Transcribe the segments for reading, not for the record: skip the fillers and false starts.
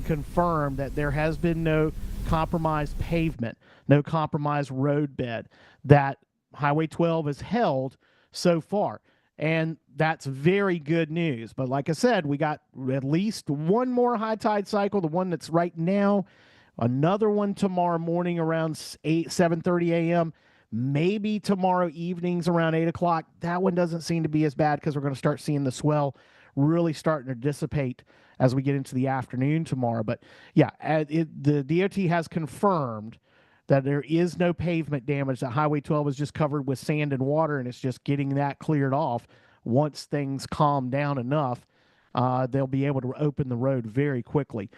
confirm that there has been no compromised pavement, no compromised road bed, that Highway 12 has held so far. And that's very good news. But like I said, we got at least one more high tide cycle, the one that's right now, another one tomorrow morning around 7:30 a.m., maybe tomorrow evenings around 8 o'clock. That one doesn't seem to be as bad because we're going to start seeing the swell really starting to dissipate as we get into the afternoon tomorrow. But yeah, the DOT has confirmed that there is no pavement damage, that Highway 12 is just covered with sand and water, and it's just getting that cleared off. Once things calm down enough, they'll be able to open the road very quickly.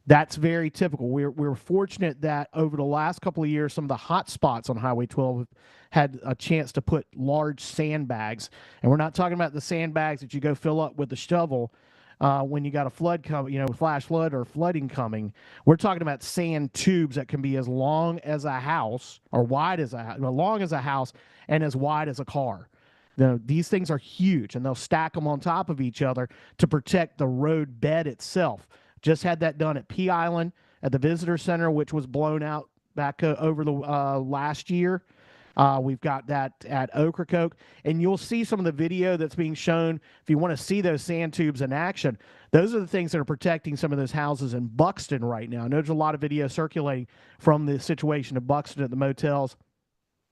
That's very typical. We're fortunate that over the last couple of years, some of the hot spots on Highway 12 had a chance to put large sandbags. And we're not talking about the sandbags that you go fill up with the shovel when you got a flood coming, flash flood or flooding coming. We're talking about sand tubes that can be as long as a house, or wide as long as a house, and as wide as a car. These things are huge, and they'll stack them on top of each other to protect the road bed itself. Just had that done at Pea Island at the Visitor Center, which was blown out back over the last year. We've got that at Ocracoke, and you'll see some of the video that's being shown. If you want to see those sand tubes in action, those are the things that are protecting some of those houses in Buxton right now. I know there's a lot of video circulating from the situation of Buxton at the motels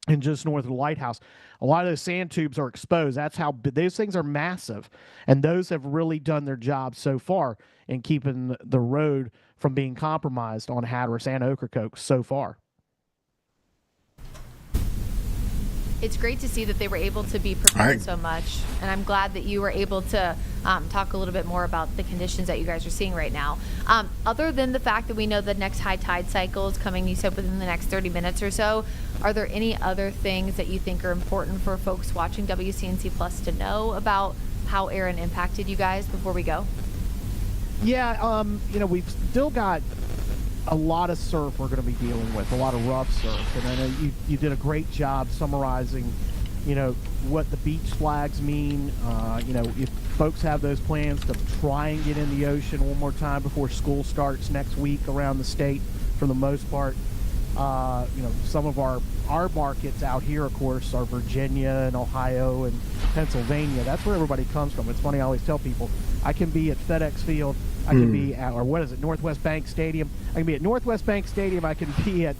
and just north of the lighthouse. A lot of those sand tubes are exposed. That's how those things are massive, and those have really done their job so far in keeping the road from being compromised on Hatteras and Ocracoke so far. It's great to see that they were able to be prepared so much, and I'm glad that you were able to talk a little bit more about the conditions that you guys are seeing right now. Other than the fact that we know the next high tide cycle is coming, you said within the next 30 minutes or so, are there any other things that you think are important for folks watching WCNC Plus to know about how Aaron impacted you guys before we go? Yeah, we've still got a lot of surf we're going to be dealing with, a lot of rough surf. And I know you did a great job summarizing, what the beach flags mean. If folks have those plans to try and get in the ocean one more time before school starts next week around the state, for the most part. Some of our markets out here, of course, are Virginia and Ohio and Pennsylvania. That's where everybody comes from. It's funny, I always tell people, I can be at FedEx Field, I can be at, Northwest Bank Stadium. I can be at Northwest Bank Stadium, I can be at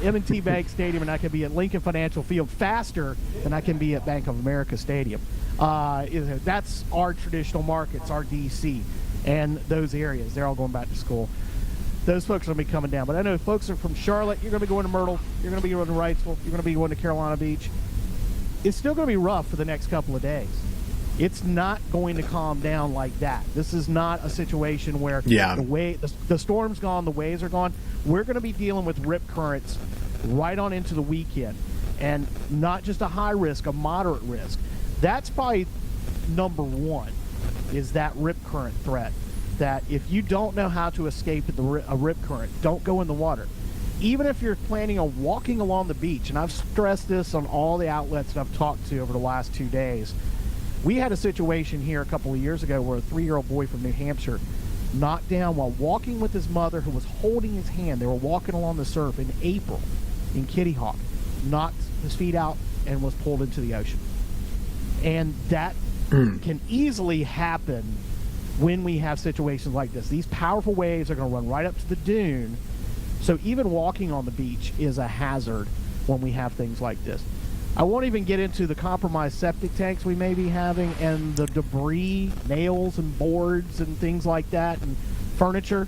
M&T Bank Stadium, and I can be at Lincoln Financial Field faster than I can be at Bank of America Stadium. That's our traditional markets, our DC, and those areas. They're all going back to school. Those folks are going to be coming down. But I know folks are from Charlotte. You're going to be going to Myrtle. You're going to be going to Wrightsville. You're going to be going to Carolina Beach. It's still going to be rough for the next couple of days. It's not going to calm down like that. This is not a situation where the storm's gone, the waves are gone. We're going to be dealing with rip currents right on into the weekend, and not just a high risk, a moderate risk. That's probably number one, is that rip current threat. That if you don't know how to escape a rip current, don't go in the water. Even if you're planning on walking along the beach, and I've stressed this on all the outlets that I've talked to over the last 2 days. We had a situation here a couple of years ago where a 3-year-old boy from New Hampshire knocked down while walking with his mother, who was holding his hand. They were walking along the surf in April in Kitty Hawk, knocked his feet out and was pulled into the ocean. And that can easily happen when we have situations like this. These powerful waves are going to run right up to the dune. So even walking on the beach is a hazard when we have things like this. I won't even get into the compromised septic tanks we may be having, and the debris, nails and boards and things like that, and furniture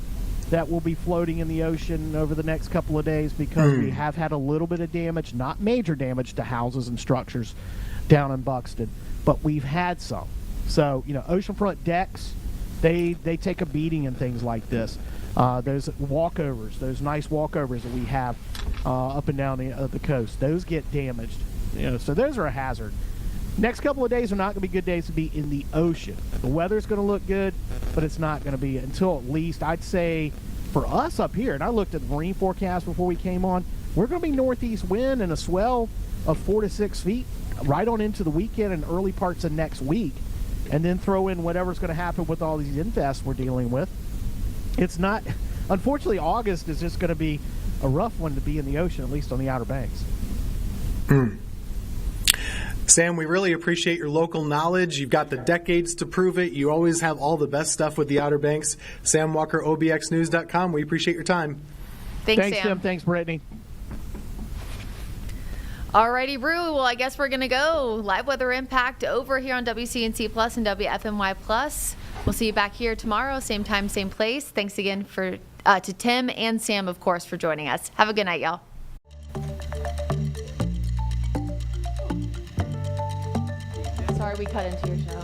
that will be floating in the ocean over the next couple of days, because we have had a little bit of damage, not major damage to houses and structures down in Buxton, but we've had some. So, oceanfront decks, they take a beating in things like this. Those walkovers, those nice walkovers that we have up and down the coast, those get damaged. So those are a hazard. Next couple of days are not going to be good days to be in the ocean. The weather's going to look good, but it's not going to be until at least, I'd say, for us up here, and I looked at the marine forecast before we came on, we're going to be northeast wind and a swell of 4 to 6 feet right on into the weekend and early parts of next week, and then throw in whatever's going to happen with all these infests we're dealing with. It's not unfortunately, August is just going to be a rough one to be in the ocean, at least on the Outer Banks. Sam, we really appreciate your local knowledge. You've got the decades to prove it. You always have all the best stuff with the Outer Banks. Sam Walker, obxnews.com. We appreciate your time. Thanks, Sam. Tim. Thanks, Brittany. Alrighty, Rue. Well, I guess we're going to go live weather impact over here on WCNC Plus and WFMY Plus. We'll see you back here tomorrow, same time, same place. Thanks again to Tim and Sam, of course, for joining us. Have a good night, y'all. Sorry we cut into your show.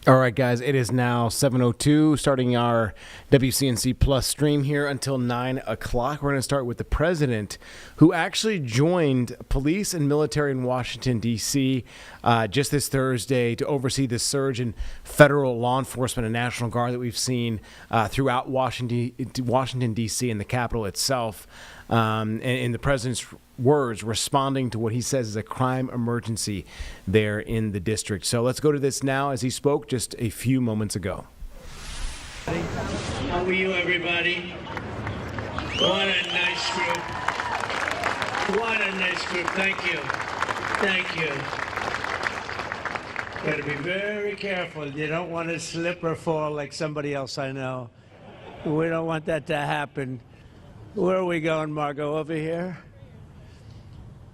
All right, guys, it is now 7:02, starting our WCNC Plus stream here until 9 o'clock. We're going to start with the president, who actually joined police and military in Washington, D.C. Just this Thursday to oversee the surge in federal law enforcement and National Guard that we've seen throughout Washington, D.C. and the Capitol itself. And in the president's words, responding to what he says is a crime emergency there in the district. So let's go to this now as he spoke just a few moments ago. How are you, everybody? What a nice group. What a nice group. Thank you. Thank you. Got to be very careful. You don't want to slip or fall like somebody else I know. We don't want that to happen. Where are we going, Margot? Over here?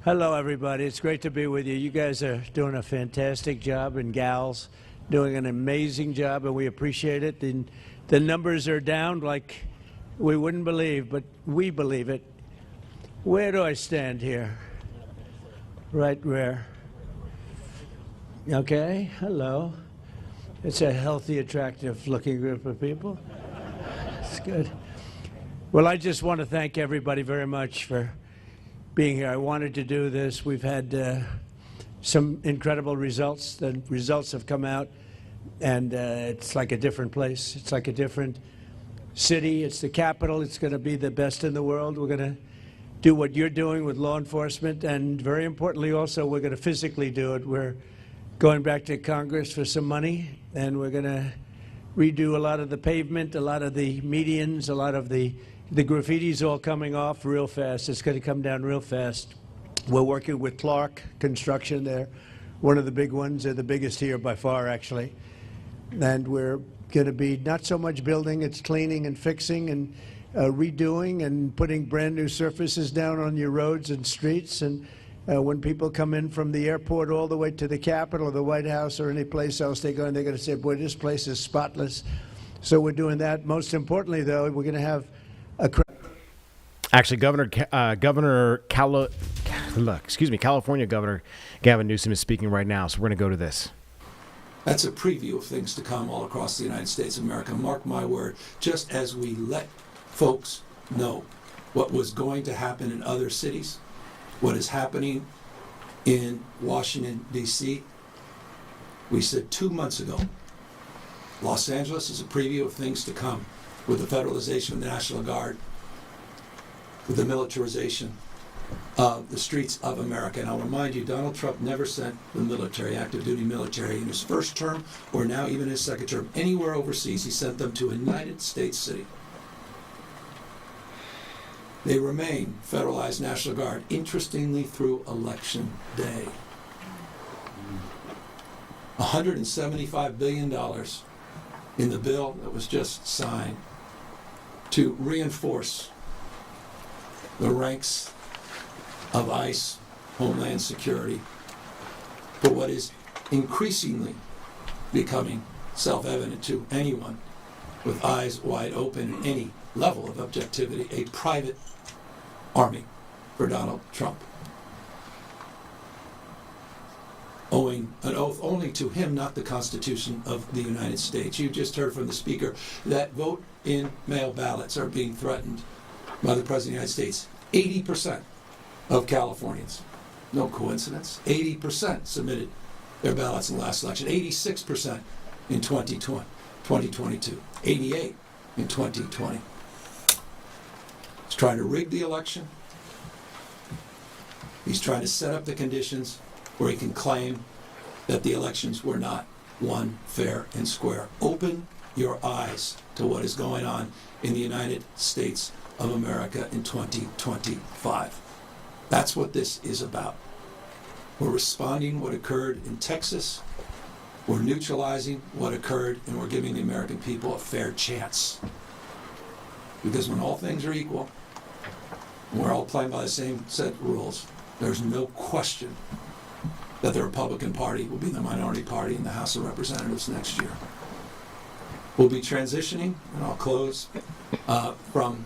Hello, everybody. It's great to be with you. You guys are doing a fantastic job, and gals doing an amazing job, and we appreciate it. And the numbers are down like we wouldn't believe, but we believe it. Where do I stand here? Right where? Okay, hello. It's a healthy, attractive-looking group of people. It's good. Well, I just want to thank everybody very much for being here. I wanted to do this. We've had some incredible results. The results have come out, and it's like a different place. It's like a different city. It's the capital. It's going to be the best in the world. We're going to do what you're doing with law enforcement, and very importantly also, we're going to physically do it. We're going back to Congress for some money, and we're going to redo a lot of the pavement, a lot of the medians, a lot of the graffiti's all coming off real fast. It's going to come down real fast. We're working with Clark Construction. They're one of the big ones. They're the biggest here by far, actually. And we're going to be not so much building, it's cleaning and fixing and redoing and putting brand new surfaces down on your roads and streets. And When people come in from the airport all the way to the Capitol or the White House or any place else they go, and they're going to say, boy, this place is spotless. So we're doing that. Most importantly, though, we're going to have a Actually, California Governor Gavin Newsom is speaking right now, so we're going to go to this. That's a preview of things to come all across the United States of America. Mark my word, just as we let folks know what was going to happen in other cities, what is happening in Washington, D.C., we said 2 months ago, Los Angeles is a preview of things to come with the federalization of the National Guard, with the militarization of the streets of America. And I'll remind you, Donald Trump never sent the military, active duty military, in his first term or now even his second term, anywhere overseas. He sent them to a United States city. They remain federalized National Guard, interestingly, through Election Day. $175 billion in the bill that was just signed to reinforce the ranks of ICE, Homeland Security, for what is increasingly becoming self-evident to anyone with eyes wide open in any level of objectivity, a private army for Donald Trump, owing an oath only to him, not the Constitution of the United States. You just heard from the Speaker that vote-in-mail ballots are being threatened by the President of the United States. 80% of Californians, no coincidence, 80% submitted their ballots in the last election, 86% in 2022, 88% in 2020. He's trying to rig the election. He's trying to set up the conditions where he can claim that the elections were not won fair and square. Open your eyes to what is going on in the United States of America in 2025. That's what this is about. We're responding what occurred in Texas. We're neutralizing what occurred, and we're giving the American people a fair chance. Because when all things are equal, we're all playing by the same set of rules, there's no question that the Republican Party will be the minority party in the House of Representatives next year. We'll be transitioning, and I'll close, from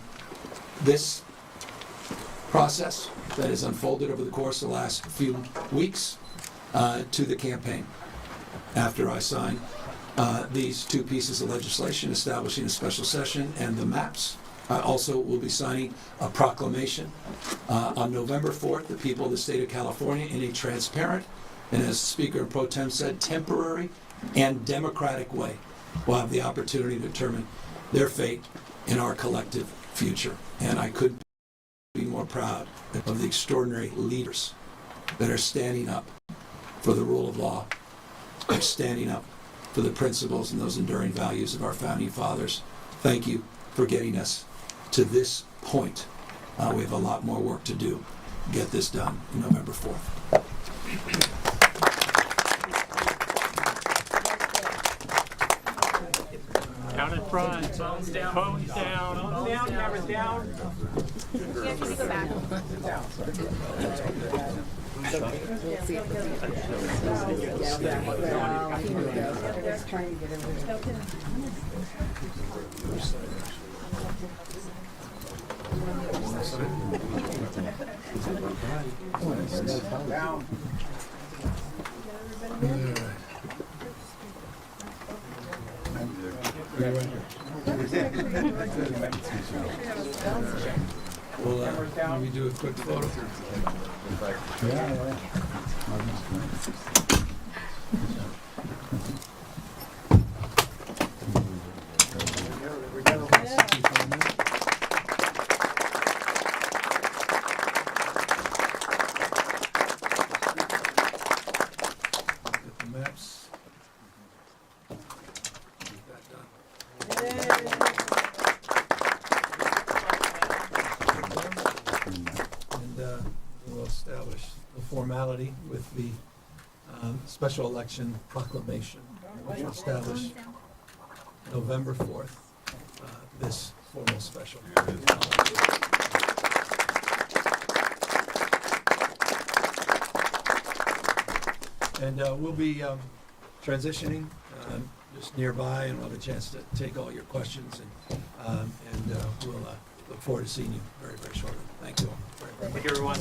this process that has unfolded over the course of the last few weeks to the campaign. After I sign these two pieces of legislation establishing a special session and the maps, I also will be signing a proclamation on November 4th, the people of the state of California, in a transparent and, as Speaker Pro Tem said, temporary and democratic way, will have the opportunity to determine their fate in our collective future. And I couldn't be more proud of the extraordinary leaders that are standing up for the rule of law, are standing up for the principles and those enduring values of our founding fathers. Thank you for getting us to this point. We have a lot more work to do to get this done on November 4th. Down in front. Phones down. Phones down. Phones down. Cameras down. Yeah, can you go back? Well, let me do a quick photo. Get the maps. Get that done. And we'll establish the formality with the special election proclamation, which will establish November 4th, this formal special. And we'll be transitioning just nearby, and we'll have a chance to take all your questions, and we'll look forward to seeing you very, very shortly. Thank you all very, very much. Thank you, everyone.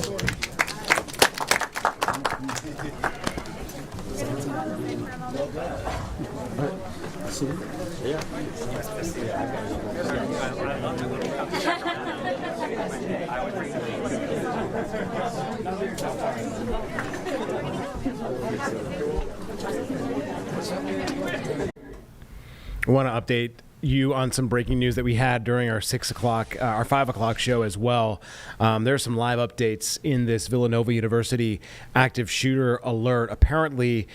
I want to update you on some breaking news that we had during our 5 o'clock show as well. There's some live updates in this Villanova University active shooter alert. Apparently,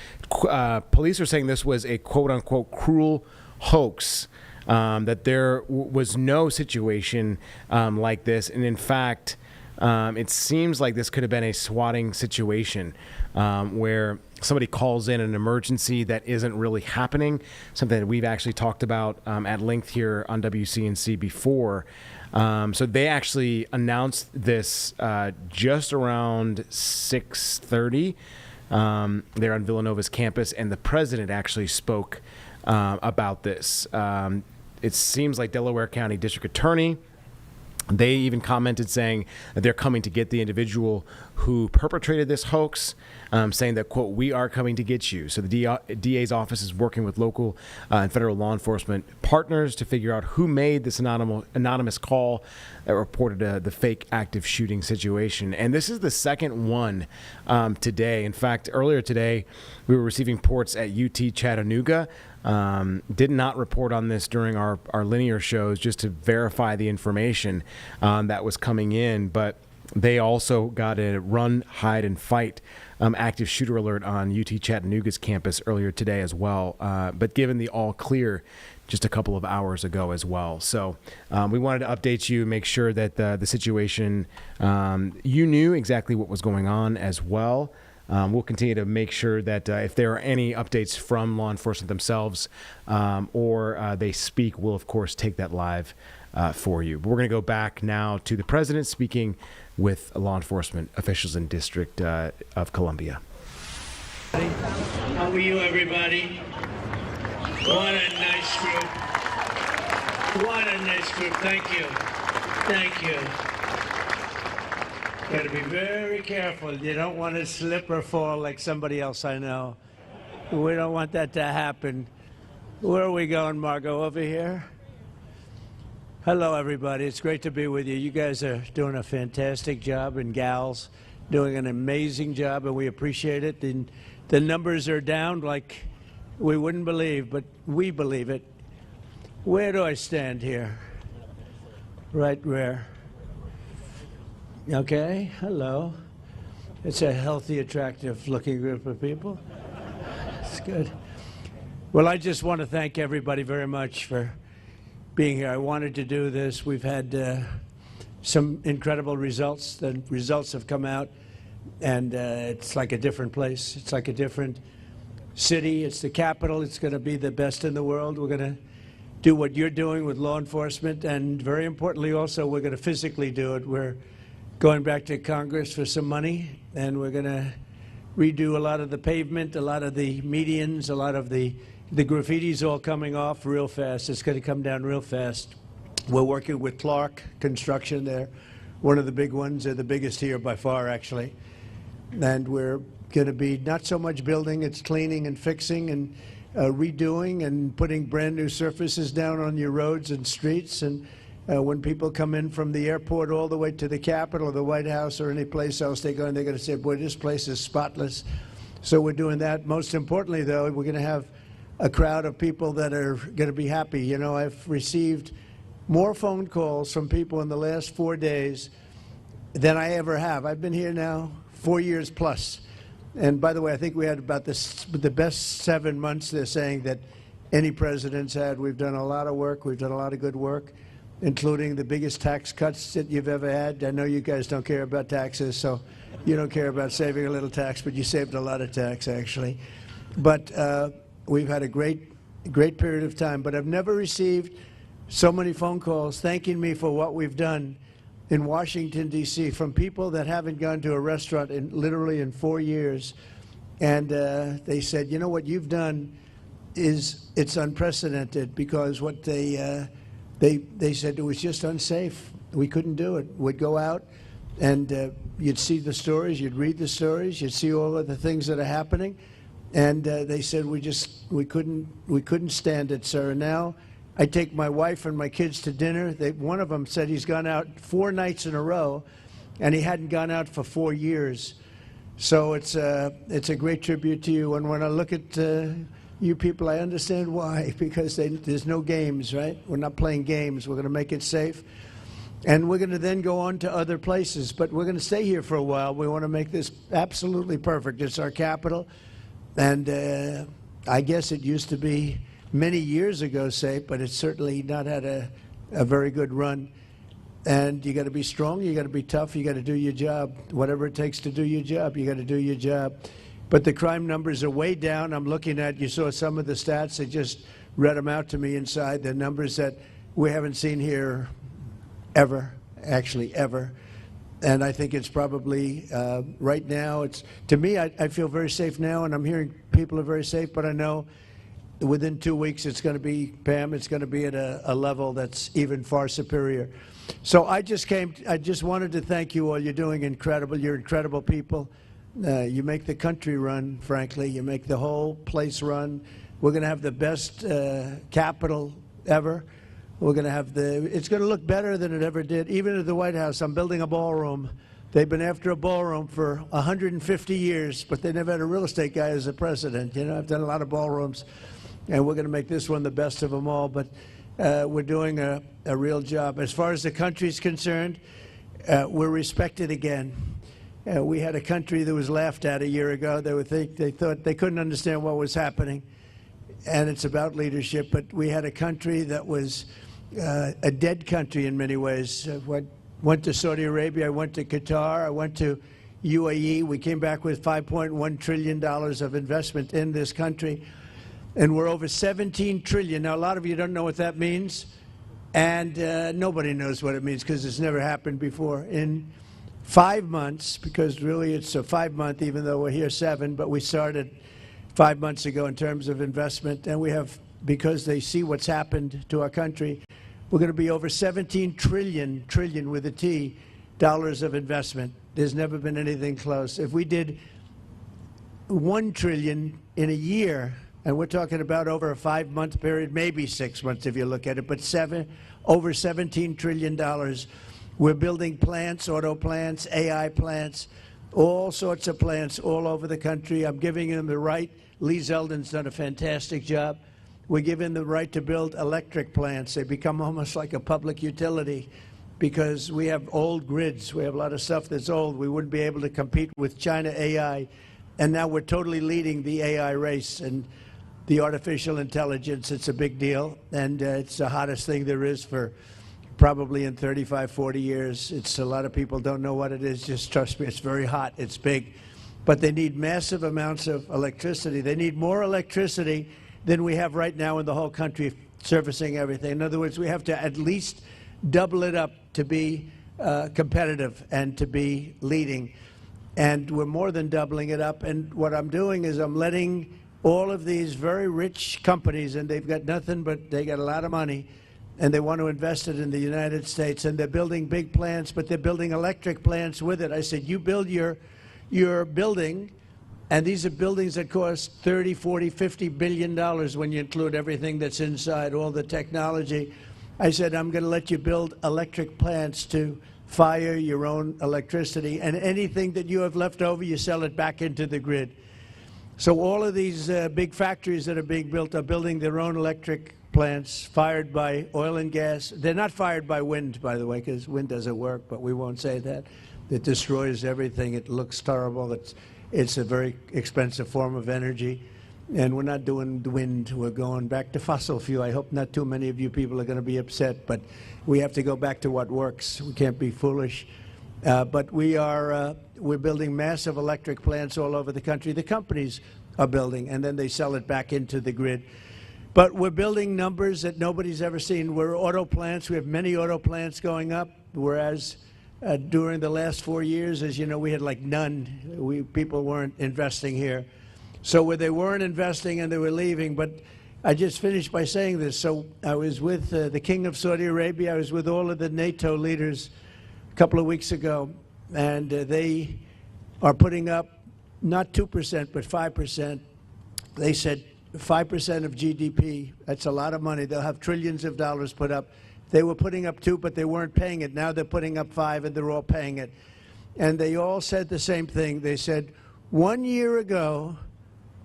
police are saying this was a quote unquote cruel hoax, that there was no situation like this. And in fact, it seems like this could have been a swatting situation where somebody calls in an emergency that isn't really happening, something that we've actually talked about at length here on WCNC before. So they actually announced this just around 6:30 there on Villanova's campus, and the president actually spoke about this. It seems like Delaware County District Attorney, they even commented saying that they're coming to get the individual who perpetrated this hoax, saying that, quote, "we are coming to get you." So the DA's office is working with local and federal law enforcement partners to figure out who made this anonymous call that reported the fake active shooting situation. And this is the second one today. In fact, earlier today, we were receiving reports at UT Chattanooga. Did not report on this during our linear shows just to verify the information that was coming in, but they also got a run, hide, and fight active shooter alert on UT Chattanooga's campus earlier today as well, but given the all clear just a couple of hours ago as well. So we wanted to update you, make sure that the situation, you knew exactly what was going on as well. We'll continue to make sure that if there are any updates from law enforcement themselves or they speak, we'll, of course, take that live for you. But we're going to go back now to the president speaking with law enforcement officials in District of Columbia. How are you, everybody? What a nice group. What a nice group. Thank you. Thank you. Got to be very careful. You don't want to slip or fall like somebody else I know. We don't want that to happen. Where are we going, Margot? Over here? Hello, everybody. It's great to be with you. You guys are doing a fantastic job, and gals doing an amazing job, and we appreciate it. And the numbers are down like we wouldn't believe, but we believe it. Where do I stand here? Right where? Okay, hello. It's a healthy, attractive-looking group of people. It's good. Well, I just want to thank everybody very much for being here. I wanted to do this. We've had some incredible results. The results have come out, and it's like a different place. It's like a different city. It's the capital. It's going to be the best in the world. We're going to do what you're doing with law enforcement, and very importantly also, we're going to physically do it. We're going back to Congress for some money, and we're going to redo a lot of the pavement, a lot of the medians, a lot of the graffiti's all coming off real fast. It's going to come down real fast. We're working with Clark Construction. They're one of the big ones. They're the biggest here by far, actually. And we're going to be not so much building, it's cleaning and fixing and redoing and putting brand new surfaces down on your roads and streets. And when people come in from the airport all the way to the Capitol or the White House or any place else they go, and they're going to say, boy, this place is spotless. So we're doing that. Most importantly, though, we're going to have a crowd of people that are going to be happy. You know, I've received more phone calls from people in the last 4 days than I ever have. I've been here now 4 years plus. And by the way, I think we had about the best 7 months, they're saying, that any president's had. We've done a lot of work. We've done a lot of good work, including the biggest tax cuts that you've ever had. I know you guys don't care about taxes, so you don't care about saving a little tax, but you saved a lot of tax, actually. But we've had a great period of time. But I've never received so many phone calls thanking me for what we've done in Washington, D.C., from people that haven't gone to a restaurant literally in 4 years. And they said, you know, what you've done it's unprecedented, because what they said it was just unsafe. We couldn't do it. We'd go out and you'd see the stories, you'd read the stories, you'd see all of the things that are happening. And they said we couldn't stand it, sir. And now I take my wife and my kids to dinner. One of them said he's gone out 4 nights in a row, and he hadn't gone out for 4 years. So it's a great tribute to you. And when I look at you people, I understand why, because there's no games, right? We're not playing games. We're going to make it safe. And we're going to then go on to other places. But we're going to stay here for a while. We want to make this absolutely perfect. It's our capital. And I guess it used to be many years ago safe, but it's certainly not had a very good run. And you got to be strong, you got to be tough, you got to do your job. Whatever it takes to do your job, you got to do your job. But the crime numbers are way down. I'm looking at, you saw some of the stats, they just read them out to me inside, the numbers that we haven't seen here ever, actually ever. And I think it's probably, right now, to me, I feel very safe now, and I'm hearing people are very safe, but I know within 2 weeks it's going to be, Pam, it's going to be at a level that's even far superior. So I just wanted to thank you all. You're doing incredible. You're incredible people. You make the country run, frankly. You make the whole place run. We're going to have the best Capitol ever. We're going to have it's going to look better than it ever did. Even at the White House, I'm building a ballroom. They've been after a ballroom for 150 years, but they never had a real estate guy as a president. You know, I've done a lot of ballrooms, and we're going to make this one the best of them all. But we're doing a real job. As far as the country's concerned, we're respected again. We had a country that was laughed at a year ago. They thought they couldn't understand what was happening, and it's about leadership. But we had a country that was a dead country in many ways. Went to Saudi Arabia, I went to Qatar, I went to UAE. We came back with $5.1 trillion of investment in this country. And we're over 17 trillion. Now, a lot of you don't know what that means, and nobody knows what it means because it's never happened before. In 5 months, because really it's a 5-month, even though we're here 7, but we started 5 months ago in terms of investment, and we have, because they see what's happened to our country, we're going to be over 17 trillion with a T, dollars of investment. There's never been anything close. If we did 1 trillion in a year, and we're talking about over a 5-month period, maybe 6 months if you look at it, but over $17 trillion. We're building plants, auto plants, AI plants, all sorts of plants all over the country. I'm giving them the right. Lee Zeldin's done a fantastic job. We're giving them the right to build electric plants. They become almost like a public utility because we have old grids. We have a lot of stuff that's old. We wouldn't be able to compete with China AI. And now we're totally leading the AI race. And the artificial intelligence, it's a big deal, and it's the hottest thing there is for probably in 35, 40 years. It's a lot of people don't know what it is. Just trust me, it's very hot, it's big. But they need massive amounts of electricity. They need more electricity than we have right now in the whole country servicing everything. In other words, we have to at least double it up to be competitive and to be leading. And we're more than doubling it up. And what I'm doing is I'm letting all of these very rich companies, and they've got nothing but they got a lot of money, and they want to invest it in the United States, and they're building big plants, but they're building electric plants with it. I said, you build your building, and these are buildings that cost 30, 40, 50 billion dollars when you include everything that's inside, all the technology. I said, I'm going to let you build electric plants to fire your own electricity, and anything that you have left over, you sell it back into the grid. So all of these big factories that are being built are building their own electric plants fired by oil and gas. They're not fired by wind, by the way, because wind doesn't work, but we won't say that. It destroys everything. It looks terrible. It's a very expensive form of energy. And we're not doing wind. We're going back to fossil fuel. I hope not too many of you people are going to be upset, but we have to go back to what works. We can't be foolish. But we're building massive electric plants all over the country. The companies are building, and then they sell it back into the grid. But we're building numbers that nobody's ever seen. We're auto plants. We have many auto plants going up, whereas during the last 4 years, as you know, we had like none. People weren't investing here. So where they weren't investing and they were leaving. But I just finished by saying this. So I was with the King of Saudi Arabia. I was with all of the NATO leaders a couple of weeks ago, and they are putting up not 2%, but 5%. They said 5% of GDP. That's a lot of money. They'll have trillions of dollars put up. They were putting up 2, but they weren't paying it. Now they're putting up 5, and they're all paying it. And they all said the same thing. They said, 1 year ago,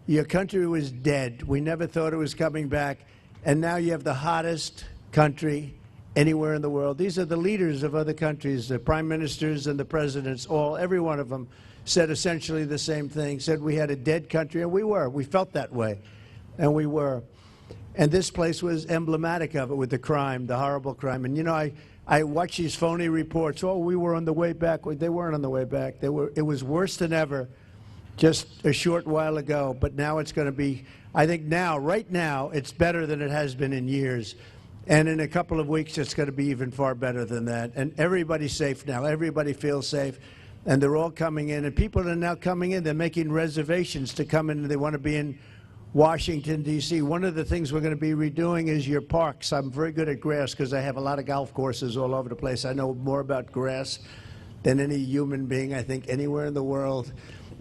your country was dead. We never thought it was coming back. And now you have the hottest country anywhere in the world. These are the leaders of other countries, the prime ministers and the presidents, every one of them said essentially the same thing, said we had a dead country, and we were. We felt that way, and we were. And this place was emblematic of it with the crime, the horrible crime. And, you know, I watch these phony reports, we were on the way back. They weren't on the way back. It was worse than ever just a short while ago, but now it's going to be, I think now, right now, it's better than it has been in years. And in a couple of weeks, it's going to be even far better than that. And everybody's safe now. Everybody feels safe. And they're all coming in. And people are now coming in. They're making reservations to come in. They want to be in Washington, D.C. One of the things we're going to be redoing is your parks. I'm very good at grass because I have a lot of golf courses all over the place. I know more about grass than any human being, I think, anywhere in the world.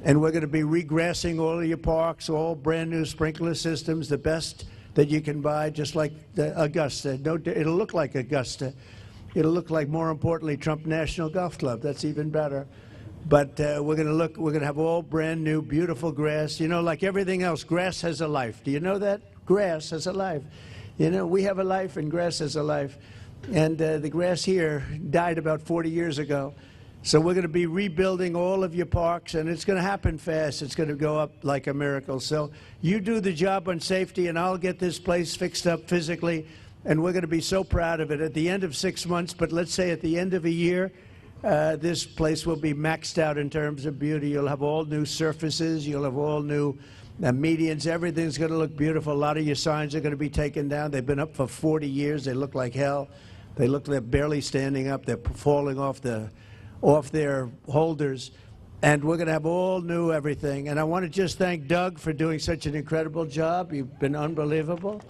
And we're going to be regrassing all of your parks, all brand new sprinkler systems, the best that you can buy, just like the Augusta. It'll look like Augusta. It'll look like, more importantly, Trump National Golf Club. That's even better. But we're going to have all brand new, beautiful grass. You know, like everything else, grass has a life. Do you know that? Grass has a life. You know, we have a life and grass has a life. And the grass here died about 40 years ago. So we're going to be rebuilding all of your parks, and it's going to happen fast. It's going to go up like a miracle. So you do the job on safety, and I'll get this place fixed up physically, and we're going to be so proud of it at the end of 6 months. But let's say at the end of a year, this place will be maxed out in terms of beauty. You'll have all new surfaces. You'll have all new medians. Everything's going to look beautiful. A lot of your signs are going to be taken down. They've been up for 40 years. They look like hell. They're barely standing up. They're falling off their holders, and we're going to have all new everything. And I want to just thank Doug for doing such an incredible job. You've been unbelievable.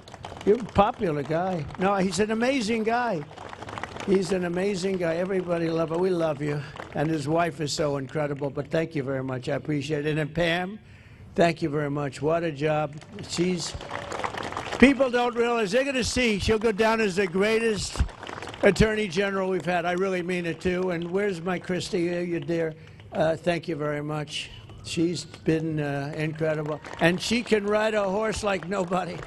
You're a popular guy. No, he's an amazing guy. He's an amazing guy. Everybody loves him. We love you. And his wife is so incredible. But thank you very much. I appreciate it. And Pam, thank you very much. What a job. People don't realize, they're going to see she'll go down as the greatest Attorney General we've had. I really mean it, too. And where's my Christy? You dear. Thank you very much. She's been incredible. And she can ride a horse like nobody.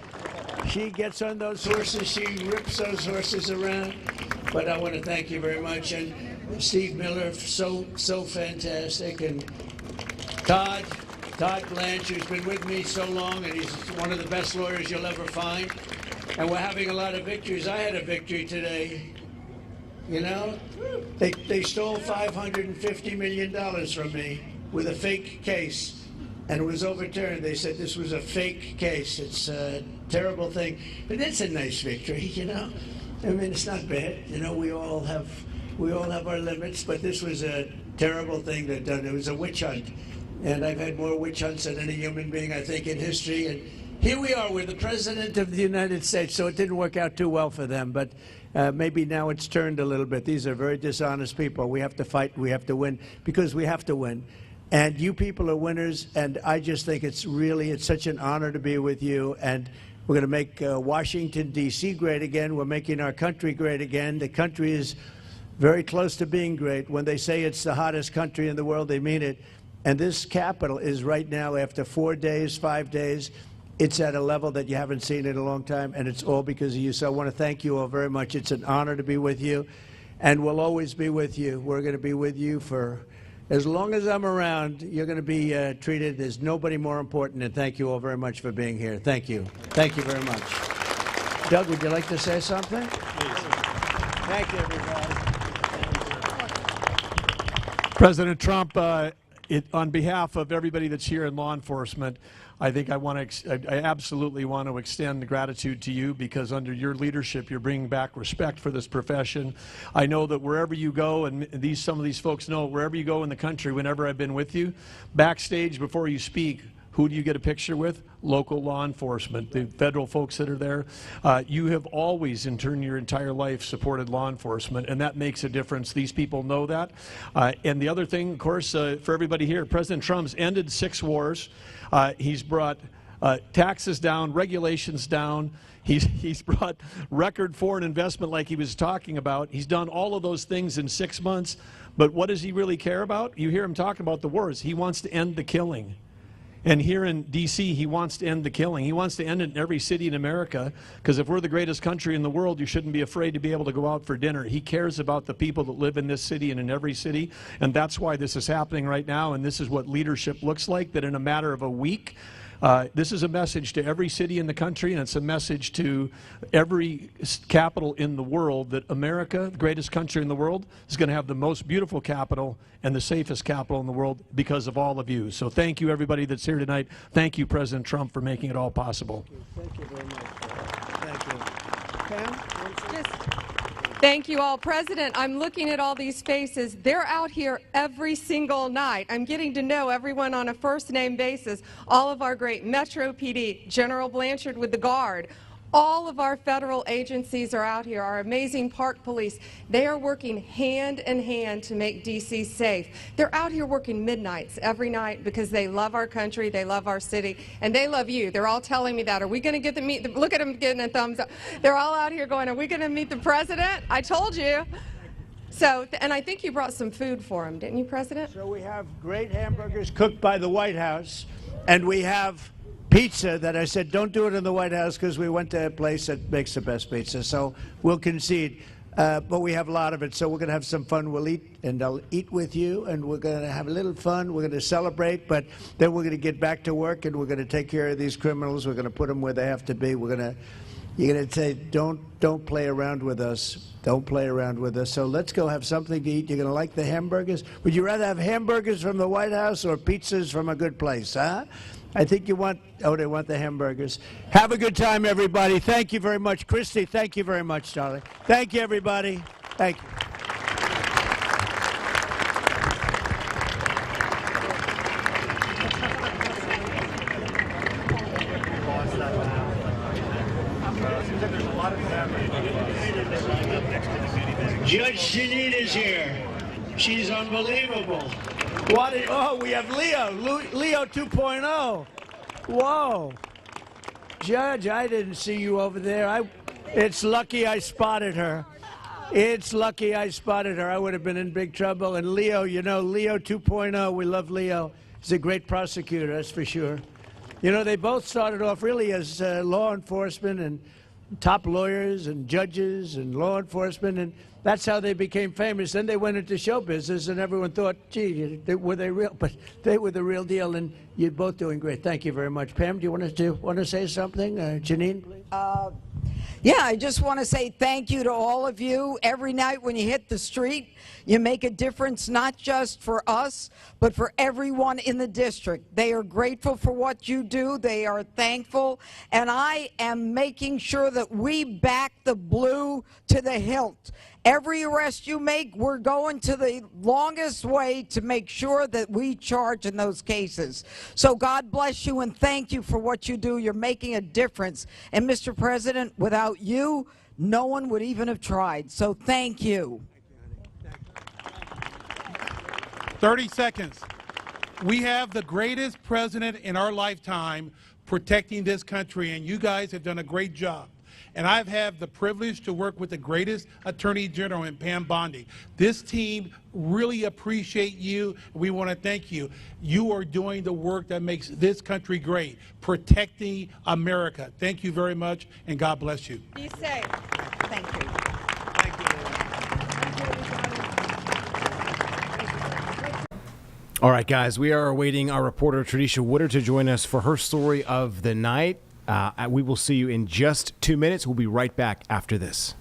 She gets on those horses. She rips those horses around. But I want to thank you very much. And Steve Miller, so fantastic. And Todd Blanche, who's been with me so long, and he's one of the best lawyers you'll ever find. And we're having a lot of victories. I had a victory today. You know, they stole $550 million from me with a fake case, and it was overturned. They said this was a fake case. It's a terrible thing, but it's a nice victory, you know. I mean, it's not bad. You know, we all have our limits, but this was a terrible thing that done. It was a witch hunt, and I've had more witch hunts than any human being, I think, in history. And here we are. We're the president of the United States, so it didn't work out too well for them, but maybe now it's turned a little bit. These are very dishonest people. We have to fight. We have to win, because we have to win. And you people are winners, and I just think it's such an honor to be with you. And we're going to make Washington, D.C. great again. We're making our country great again. The country is very close to being great. When they say it's the hottest country in the world, they mean it. And this Capitol is right now, after 4 days, 5 days, it's at a level that you haven't seen in a long time, and it's all because of you. So I want to thank you all very much. It's an honor to be with you, and we'll always be with you. We're going to be with you for as long as I'm around. You're going to be treated as nobody more important, and thank you all very much for being here. Thank you. Thank you very much. Doug, would you like to say something? Please. Thank you, everybody. President Trump, on behalf of everybody that's here in law enforcement, I think I absolutely want to extend gratitude to you, because under your leadership, you're bringing back respect for this profession. I know that wherever you go, and some of these folks know, wherever you go in the country, whenever I've been with you, backstage before you speak, who do you get a picture with? Local law enforcement, the federal folks that are there. You have always, in turn, your entire life supported law enforcement, and that makes a difference. These people know that. And the other thing, of course, for everybody here, President Trump's ended 6 wars. He's brought taxes down, regulations down. He's brought record foreign investment like he was talking about. He's done all of those things in 6 months. But what does he really care about? You hear him talking about the wars. He wants to end the killing. And here in D.C., he wants to end the killing. He wants to end it in every city in America, because if we're the greatest country in the world, you shouldn't be afraid to be able to go out for dinner. He cares about the people that live in this city and in every city, and that's why this is happening right now, and this is what leadership looks like, that in a matter of a week, this is a message to every city in the country, and it's a message to every capital in the world that America, the greatest country in the world, is going to have the most beautiful capital and the safest capital in the world because of all of you. So thank you, everybody that's here tonight. Thank you, President Trump, for making it all possible. Thank you very much. Thank you. Pam? Thank you all. President, I'm looking at all these faces. They're out here every single night. I'm getting to know everyone on a first-name basis. All of our great Metro PD, General Blanchard with the Guard, all of our federal agencies are out here, our amazing park police. They are working hand in hand to make D.C. safe. They're out here working midnights every night because they love our country, they love our city, and they love you. They're all telling me that. Are we going to get to meet, look at them getting a thumbs up. They're all out here going, are we going to meet the president? I told you. So, and I think you brought some food for him, didn't you, President? So we have great hamburgers cooked by the White House, and we have pizza that I said don't do it in the White House because we went to a place that makes the best pizza. So we'll concede. But we have a lot of it, so we're going to have some fun. We'll eat, and I'll eat with you, and we're going to have a little fun. We're going to celebrate, but then we're going to get back to work, and we're going to take care of these criminals. We're going to put them where they have to be. You're going to say, don't play around with us. Don't play around with us. So let's go have something to eat. You're going to like the hamburgers? Would you rather have hamburgers from the White House or pizzas from a good place, huh? I think you want, oh, they want the hamburgers. Have a good time, everybody. Thank you very much. Christy, thank you very much, darling. Thank you, everybody. Thank you. Judge Janine is here. She's unbelievable. Oh, we have Leo 2.0. Whoa. Judge, I didn't see you over there. It's lucky I spotted her. It's lucky I spotted her. I would have been in big trouble. And Leo, you know, Leo 2.0, we love Leo. He's a great prosecutor, that's for sure. You know, they both started off really as law enforcement and top lawyers and judges and law enforcement, and that's how they became famous. Then they went into show business, and everyone thought, gee, were they real? But they were the real deal, and you're both doing great. Thank you very much. Pam, do you want to say something? Janine, please. Yeah, I just want to say thank you to all of you. Every night when you hit the street, you make a difference, not just for us, but for everyone in the district. They are grateful for what you do. They are thankful. And I am making sure that we back the blue to the hilt. Every arrest you make, we're going to the longest way to make sure that we charge in those cases. So God bless you and thank you for what you do. You're making a difference. And Mr. President, without you, no one would even have tried. So thank you. 30 seconds. We have the greatest president in our lifetime protecting this country, and you guys have done a great job. And I've had the privilege to work with the greatest Attorney General in Pam Bondi. This team really appreciate you. We want to thank you. You are doing the work that makes this country great, protecting America. Thank you very much, and God bless you. Be safe. Thank you. All right, guys, we are awaiting our reporter, Tradisha Wooder, to join us for her story of the night. We will see you in just 2 minutes. We'll be right back after this.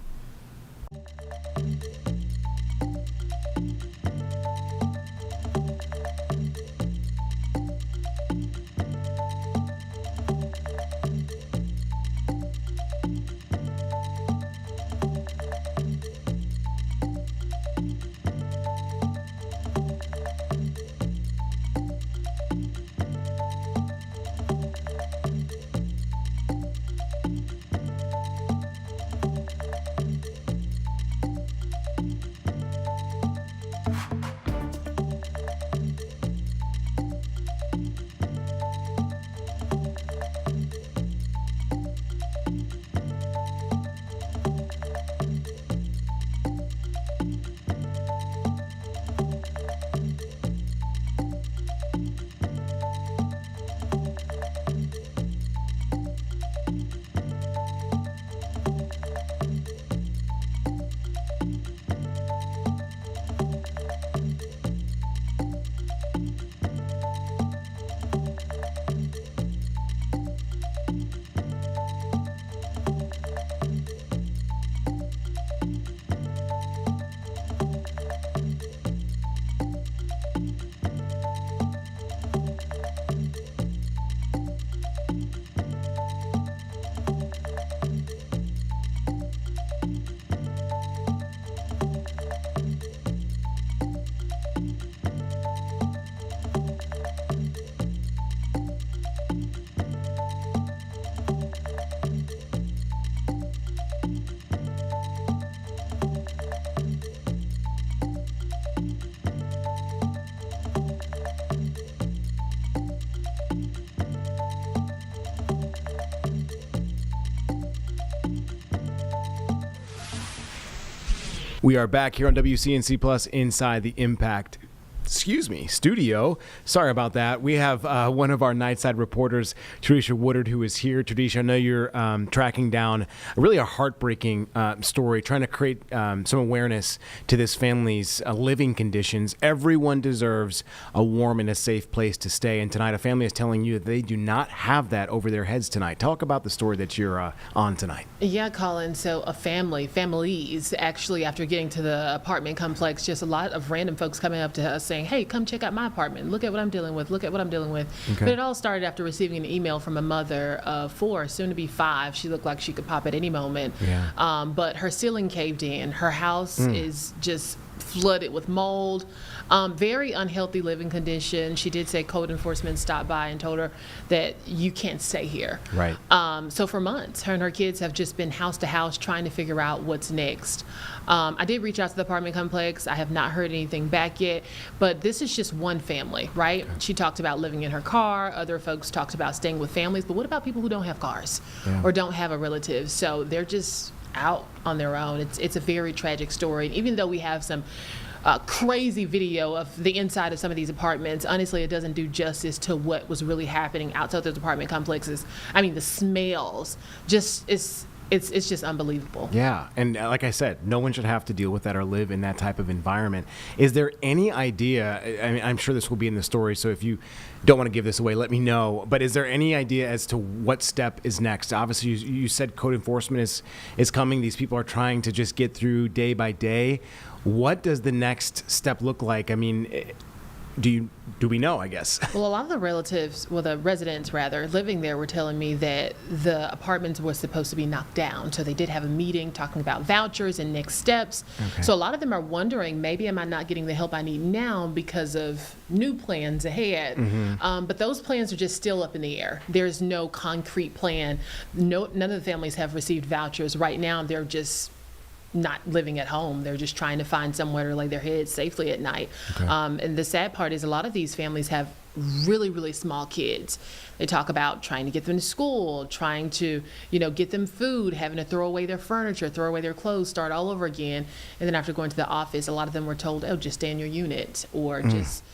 We are back here on WCNC Plus inside the Impact studio. Sorry about that. We have one of our Nightside reporters, Tradisha Woodard, who is here. Tradisha, I know you're tracking down really a heartbreaking story, trying to create some awareness to this family's living conditions. Everyone deserves a warm and a safe place to stay. And tonight, a family is telling you that they do not have that over their heads tonight. Talk about the story that you're on tonight. Yeah, Colin. So families, actually, after getting to the apartment complex, just a lot of random folks coming up to us saying, hey, come check out my apartment. Look at what I'm dealing with. Look at what I'm dealing with. Okay. But it all started after receiving an email from a mother of 4, soon to be 5. She looked like she could pop at any moment. Yeah. But her ceiling caved in. Her house is just flooded with mold. Very unhealthy living condition. She did say code enforcement stopped by and told her that you can't stay here. Right. So for months, her and her kids have just been house to house trying to figure out what's next. I did reach out to the apartment complex. I have not heard anything back yet, but this is just one family, right? She talked about living in her car. Other folks talked about staying with families, but what about people who don't have cars or don't have a relative? So they're just out on their own. It's a very tragic story. And even though we have some crazy video of the inside of some of these apartments, honestly, it doesn't do justice to what was really happening outside those apartment complexes. I mean, the smells, it's just unbelievable. Yeah, and like I said, no one should have to deal with that or live in that type of environment. Is there any idea, I mean, I'm sure this will be in the story, so if you don't want to give this away, let me know, but is there any idea as to what step is next? Obviously, you said code enforcement is coming. These people are trying to just get through day by day. What does the next step look like? I mean, do we know, I guess? Well, a lot of the residents living there were telling me that the apartments were supposed to be knocked down. So they did have a meeting talking about vouchers and next steps. Okay. So a lot of them are wondering, maybe am I not getting the help I need now because of new plans ahead? But those plans are just still up in the air. There's no concrete plan. None of the families have received vouchers. Right now, they're just not living at home. They're just trying to find somewhere to lay their heads safely at night. Okay. And the sad part is a lot of these families have really, really small kids. They talk about trying to get them to school, trying to, get them food, having to throw away their furniture, throw away their clothes, start all over again. And then after going to the office, a lot of them were told, oh, just stay in your unit or just,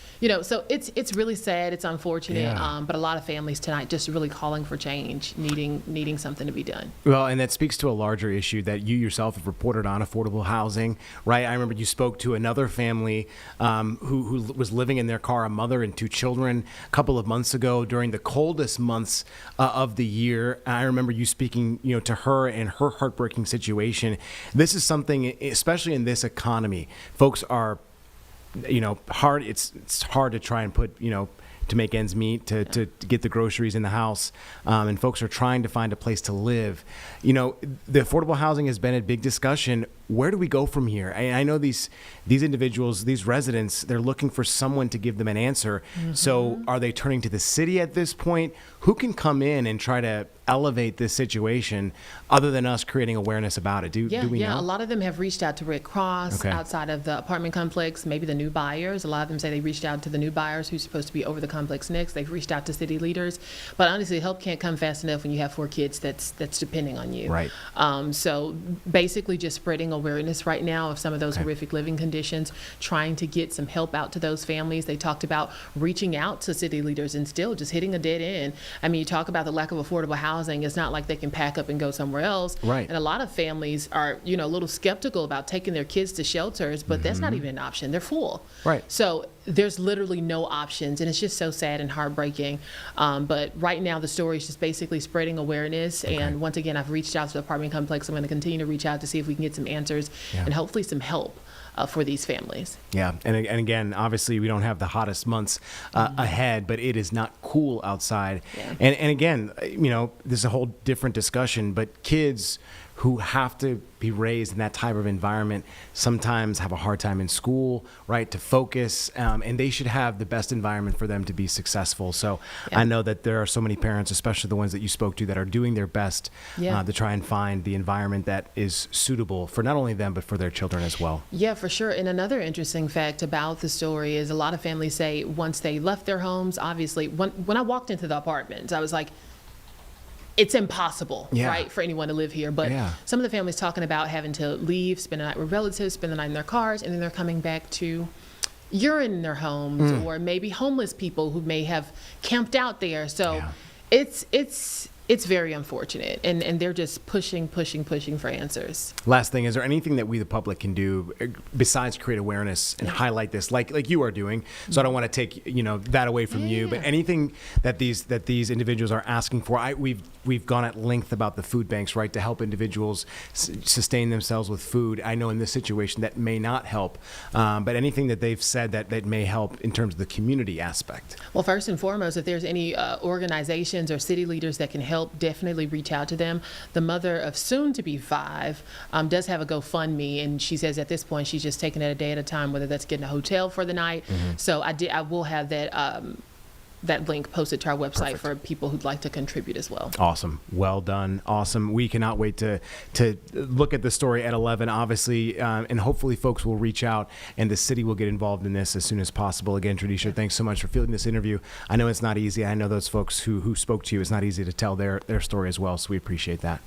so it's really sad. It's unfortunate. Yeah. But a lot of families tonight just really calling for change, needing something to be done. Well, and that speaks to a larger issue that you yourself have reported on, affordable housing, right? I remember you spoke to another family who was living in their car, a mother and 2 children, a couple of months ago during the coldest months of the year. I remember you speaking, to her and her heartbreaking situation. This is something, especially in this economy, folks are, hard. It's hard to try and put, to make ends meet, to get the groceries in the house, and folks are trying to find a place to live. The affordable housing has been a big discussion. Where do we go from here? I know these individuals, these residents, they're looking for someone to give them an answer. So are they turning to the city at this point? Who can come in and try to elevate this situation other than us creating awareness about it? Do we know? A lot of them have reached out to Red Cross Okay. outside of the apartment complex, maybe the new buyers. A lot of them say they reached out to the new buyers who's supposed to be over the complex next. They've reached out to city leaders. But honestly, help can't come fast enough when you have 4 kids that's depending on you. Right. So basically just spreading awareness right now of some of those Okay. horrific living conditions, trying to get some help out to those families. They talked about reaching out to city leaders and still just hitting a dead end. I mean, you talk about the lack of affordable housing. It's not like they can pack up and go somewhere else. Right. And a lot of families are, a little skeptical about taking their kids to shelters, but that's not even an option. They're full. Right. So there's literally no options, and it's just so sad and heartbreaking. But right now, the story is just basically spreading awareness. Okay. And once again, I've reached out to the apartment complex. I'm going to continue to reach out to see if we can get some answers Yeah. and hopefully some help for these families. Yeah, and again, obviously we don't have the hottest months ahead, but it is not cool outside. Yeah. And again, this is a whole different discussion, but kids who have to be raised in that type of environment sometimes have a hard time in school, right, to focus, and they should have the best environment for them to be successful. So Yeah. I know that there are so many parents, especially the ones that you spoke to, that are doing their best Yeah. to try and find the environment that is suitable for not only them, but for their children as well. Yeah, for sure. And another interesting fact about the story is a lot of families say once they left their homes, obviously, when I walked into the apartments, I was like, it's impossible, Yeah. right, for anyone to live here. But some of the families talking about having to leave, spend the night with relatives, spend the night in their cars, and then they're coming back to urine in their homes, or maybe homeless people who may have camped out there. So it's very unfortunate, and they're just pushing for answers. Last thing, is there anything that we, the public, can do besides create awareness and highlight this, like you are doing? So I don't want to take that away from you, but anything that these individuals are asking for. We've gone at length about the food banks, right, to help individuals sustain themselves with food. I know in this situation that may not help, but anything that they've said that may help in terms of the community aspect. Well, first and foremost, if there's any organizations or city leaders that can help, definitely reach out to them. The mother of soon-to-be 5 does have a GoFundMe, and she says at this point she's just taking it a day at a time, whether that's getting a hotel for the night. So I will have that link posted to our website for people who'd like to contribute as well. Awesome. Well done. Awesome. We cannot wait to look at the story at 11, obviously, and hopefully folks will reach out and the city will get involved in this as soon as possible. Again, Tradisha, thanks so much for fielding this interview. I know it's not easy. I know those folks who spoke to you, it's not easy to tell their story as well, so we appreciate that.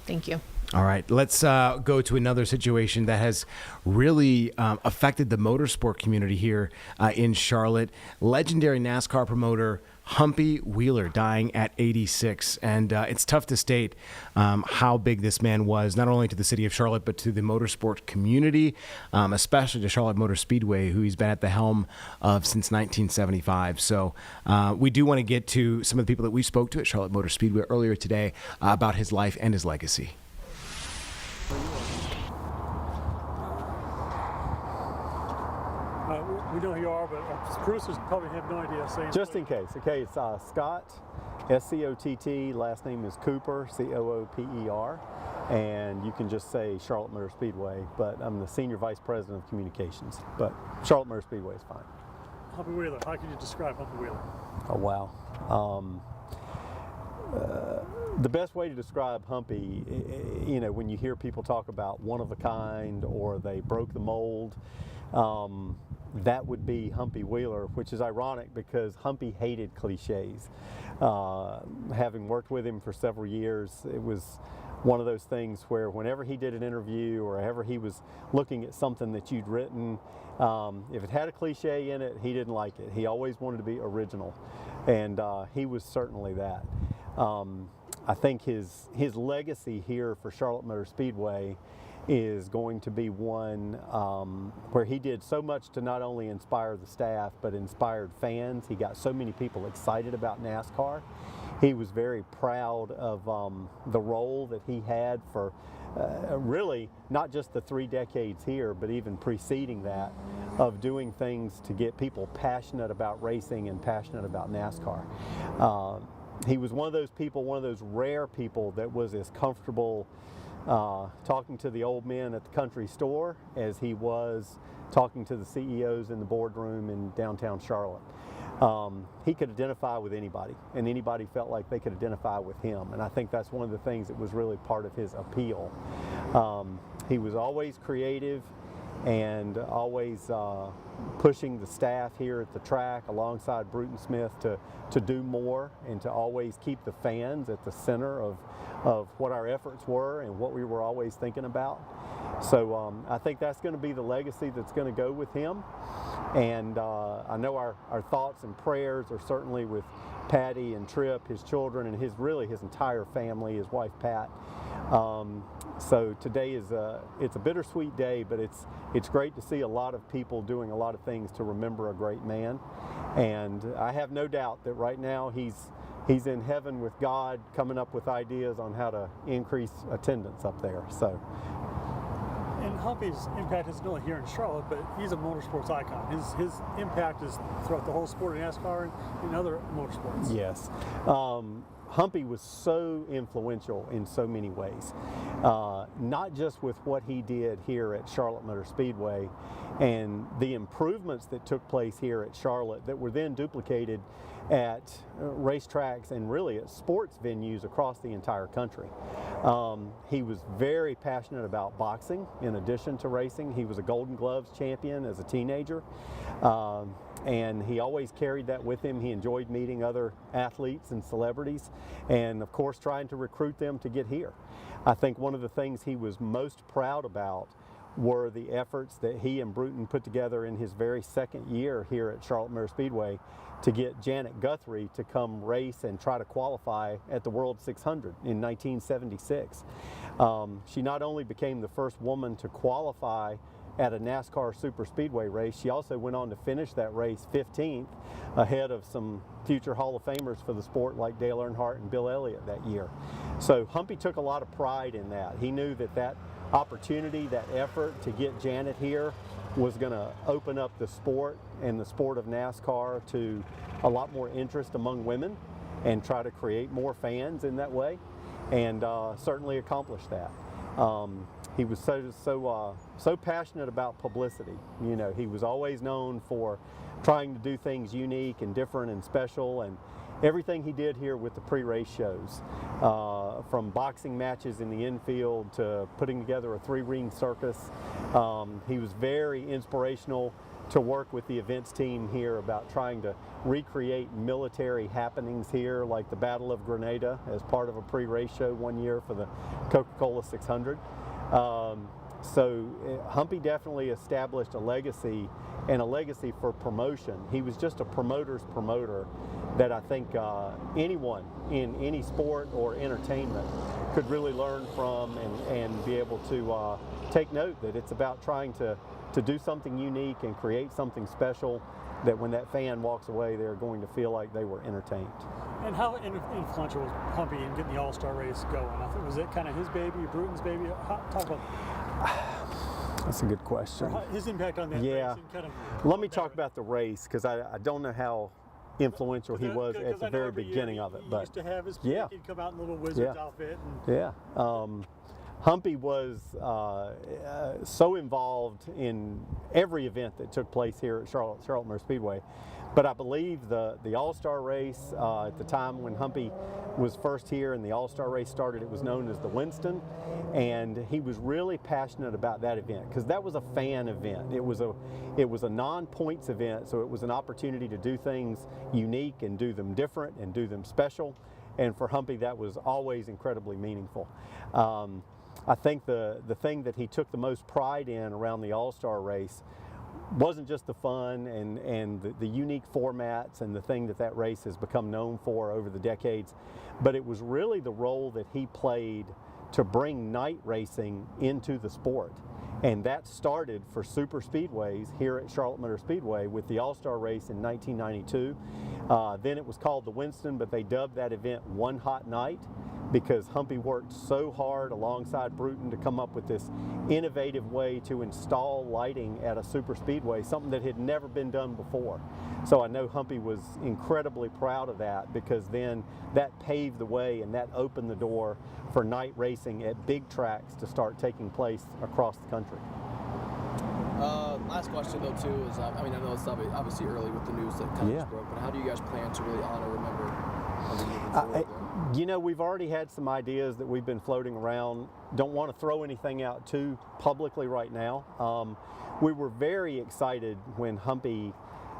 Thank you. All right, let's go to another situation that has really affected the motorsport community here in Charlotte. Legendary NASCAR promoter Humpy Wheeler dying at 86. And it's tough to state how big this man was, not only to the city of Charlotte, but to the motorsport community, especially to Charlotte Motor Speedway, who he's been at the helm of since 1975. So we do want to get to some of the people that we spoke to at Charlotte Motor Speedway earlier today about his life and his legacy. We know who you are, but producers probably have no idea. Just in case. Okay, it's Scott, S-C-O-T-T. Last name is Cooper, C-O-O-P-E-R. And you can just say Charlotte Motor Speedway, but I'm the Senior Vice President of Communications. But Charlotte Motor Speedway is fine. Humpy Wheeler, how can you describe Humpy Wheeler? Oh, wow. The best way to describe Humpy, when you hear people talk about one of a kind or they broke the mold, that would be Humpy Wheeler, which is ironic because Humpy hated cliches. Having worked with him for several years, it was one of those things where whenever he did an interview or ever he was looking at something that you'd written, if it had a cliche in it, he didn't like it. He always wanted to be original, and he was certainly that. I think his legacy here for Charlotte Motor Speedway is going to be one where he did so much to not only inspire the staff but inspired fans. He got so many people excited about NASCAR. He was very proud of the role that he had for really not just the 3 decades here, but even preceding that, of doing things to get people passionate about racing and passionate about NASCAR. He was one of those people, one of those rare people that was as comfortable talking to the old men at the country store as he was talking to the CEOs in the boardroom in downtown Charlotte. He could identify with anybody, and anybody felt like they could identify with him, and I think that's one of the things that was really part of his appeal. He was always creative and always pushing the staff here at the track alongside Bruton Smith to do more and to always keep the fans at the center of what our efforts were and what we were always thinking about. So I think that's going to be the legacy that's going to go with him. And I know our thoughts and prayers are certainly with Patty and Tripp, his children, and his entire family, his wife Pat. So today it's a bittersweet day, but it's great to see a lot of people doing a lot of things to remember a great man. And I have no doubt that right now he's in heaven with God, coming up with ideas on how to increase attendance up there. So. And Humpy's impact isn't only here in Charlotte, but he's a motorsports icon. His impact is throughout the whole sport of NASCAR and other motorsports. Yes. Humpy was so influential in so many ways, not just with what he did here at Charlotte Motor Speedway and the improvements that took place here at Charlotte that were then duplicated at racetracks and really at sports venues across the entire country. He was very passionate about boxing in addition to racing. He was a Golden Gloves champion as a teenager. and he always carried that with him. He enjoyed meeting other athletes and celebrities, and of course trying to recruit them to get here. I think one of the things he was most proud about were the efforts that he and Bruton put together in his very second year here at Charlotte Motor Speedway to get Janet Guthrie to come race and try to qualify at the World 600 in 1976. She not only became the first woman to qualify at a NASCAR Super Speedway race, she also went on to finish that race 15th ahead of some future Hall of Famers for the sport like Dale Earnhardt and Bill Elliott that year. So Humpy took a lot of pride in that. He knew that that opportunity, that effort to get Janet here was going to open up the sport and the sport of NASCAR to a lot more interest among women and try to create more fans in that way, and certainly accomplished that. He was so passionate about publicity. You know, he was always known for trying to do things unique and different and special, and everything he did here with the pre-race shows, from boxing matches in the infield to putting together a 3-ring circus. He was very inspirational to work with the events team here about trying to recreate military happenings here, like the Battle of Grenada as part of a pre-race show one year for the Coca-Cola 600. So Humpy definitely established a legacy, and a legacy for promotion. He was just a promoter's promoter that I think anyone in any sport or entertainment could really learn from and be able to take note that it's about trying to do something unique and create something special that when that fan walks away, they're going to feel like they were entertained. And how influential was Humpy in getting the All-Star race going? I think, was it kind of his baby, Bruton's baby? Talk about That's a good question. his impact on that Yeah. race. And kind of Let me talk about the race, because I don't know how influential he was at the very beginning of it. He But used to have his yeah. he'd come out in a little wizard's Yeah. outfit. And Yeah. Humpy was so involved in every event that took place here at Charlotte Motor Speedway. But I believe the All-Star race, at the time when Humpy was first here and the All-Star race started, it was known as the Winston. And he was really passionate about that event because that was a fan event. It was a non-points event, so it was an opportunity to do things unique and do them different and do them special. And for Humpy, that was always incredibly meaningful. I think the thing that he took the most pride in around the All-Star race wasn't just the fun and the unique formats and the thing that race has become known for over the decades, but it was really the role that he played to bring night racing into the sport. And that started for super speedways here at Charlotte Motor Speedway with the All-Star race in 1992. Then it was called the Winston, but they dubbed that event One Hot Night because Humpy worked so hard alongside Bruton to come up with this innovative way to install lighting at a super speedway, something that had never been done before. So I know Humpy was incredibly proud of that because then that paved the way and that opened the door for night racing at big tracks to start taking place across the country. Last question though too is, I mean, I know it's obviously early with the news that kind of just broke, but how do you guys plan to really honor, remember Humpy moving forward? You know, we've already had some ideas that we've been floating around. Don't want to throw anything out too publicly right now. We were very excited when Humpy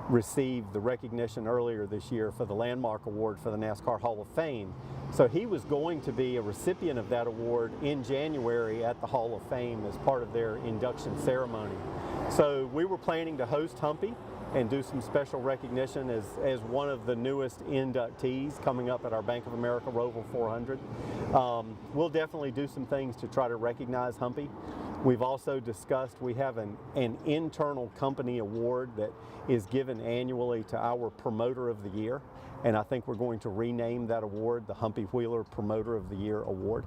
received the recognition earlier this year for the Landmark Award for the NASCAR Hall of Fame. So he was going to be a recipient of that award in January at the Hall of Fame as part of their induction ceremony. So we were planning to host Humpy and do some special recognition as one of the newest inductees coming up at our Bank of America Roval 400. We'll definitely do some things to try to recognize Humpy. We've also discussed, we have an internal company award that is given annually to our Promoter of the Year, and I think we're going to rename that award the Humpy Wheeler Promoter of the Year Award.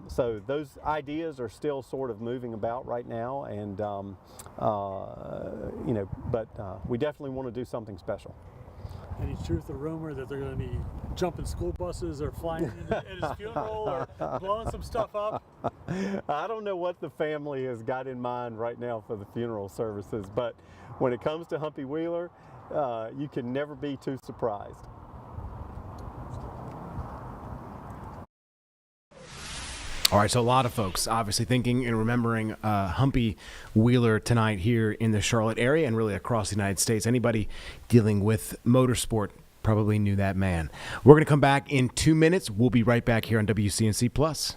So those ideas are still sort of moving about right now, and you know, but we definitely want to do something special. Any truth or rumor that they're going to be jumping school buses or flying at his funeral or blowing some stuff up? I don't know what the family has got in mind right now for the funeral services, but when it comes to Humpy Wheeler, you can never be too surprised. All right, so a lot of folks obviously thinking and remembering Humpy Wheeler tonight here in the Charlotte area and really across the United States. Anybody dealing with motorsport probably knew that man. We're going to come back in 2 minutes. We'll be right back here on WCNC Plus.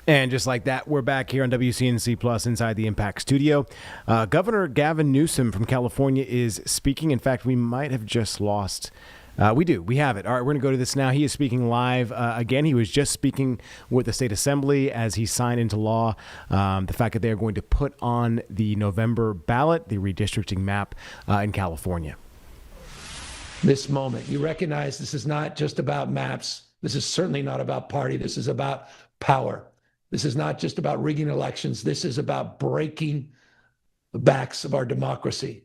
And just like that, we're back here on WCNC Plus inside the Impact Studio. Governor Gavin Newsom from California is speaking. In fact, we might have just lost. We have it. All right, we're going to go to this now. He is speaking live. Again, he was just speaking with the state assembly as he signed into law the fact that they are going to put on the November ballot the redistricting map in California. This moment, you recognize this is not just about maps. This is certainly not about party. This is about power. This is not just about rigging elections. This is about breaking the backs of our democracy.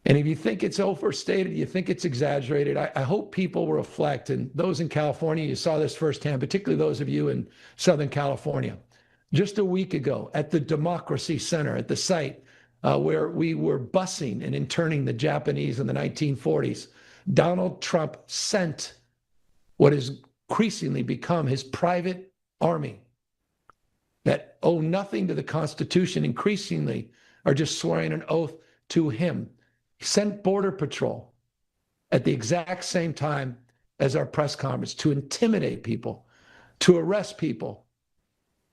And if you think it's overstated, you think it's exaggerated, I hope people will reflect. And those in California, you saw this firsthand, particularly those of you in Southern California. Just a week ago at the Democracy Center, at the site where we were busing and interning the Japanese in the 1940s, Donald Trump sent what has increasingly become his private army that owe nothing to the Constitution, increasingly are just swearing an oath to him. He sent Border Patrol at the exact same time as our press conference to intimidate people, to arrest people.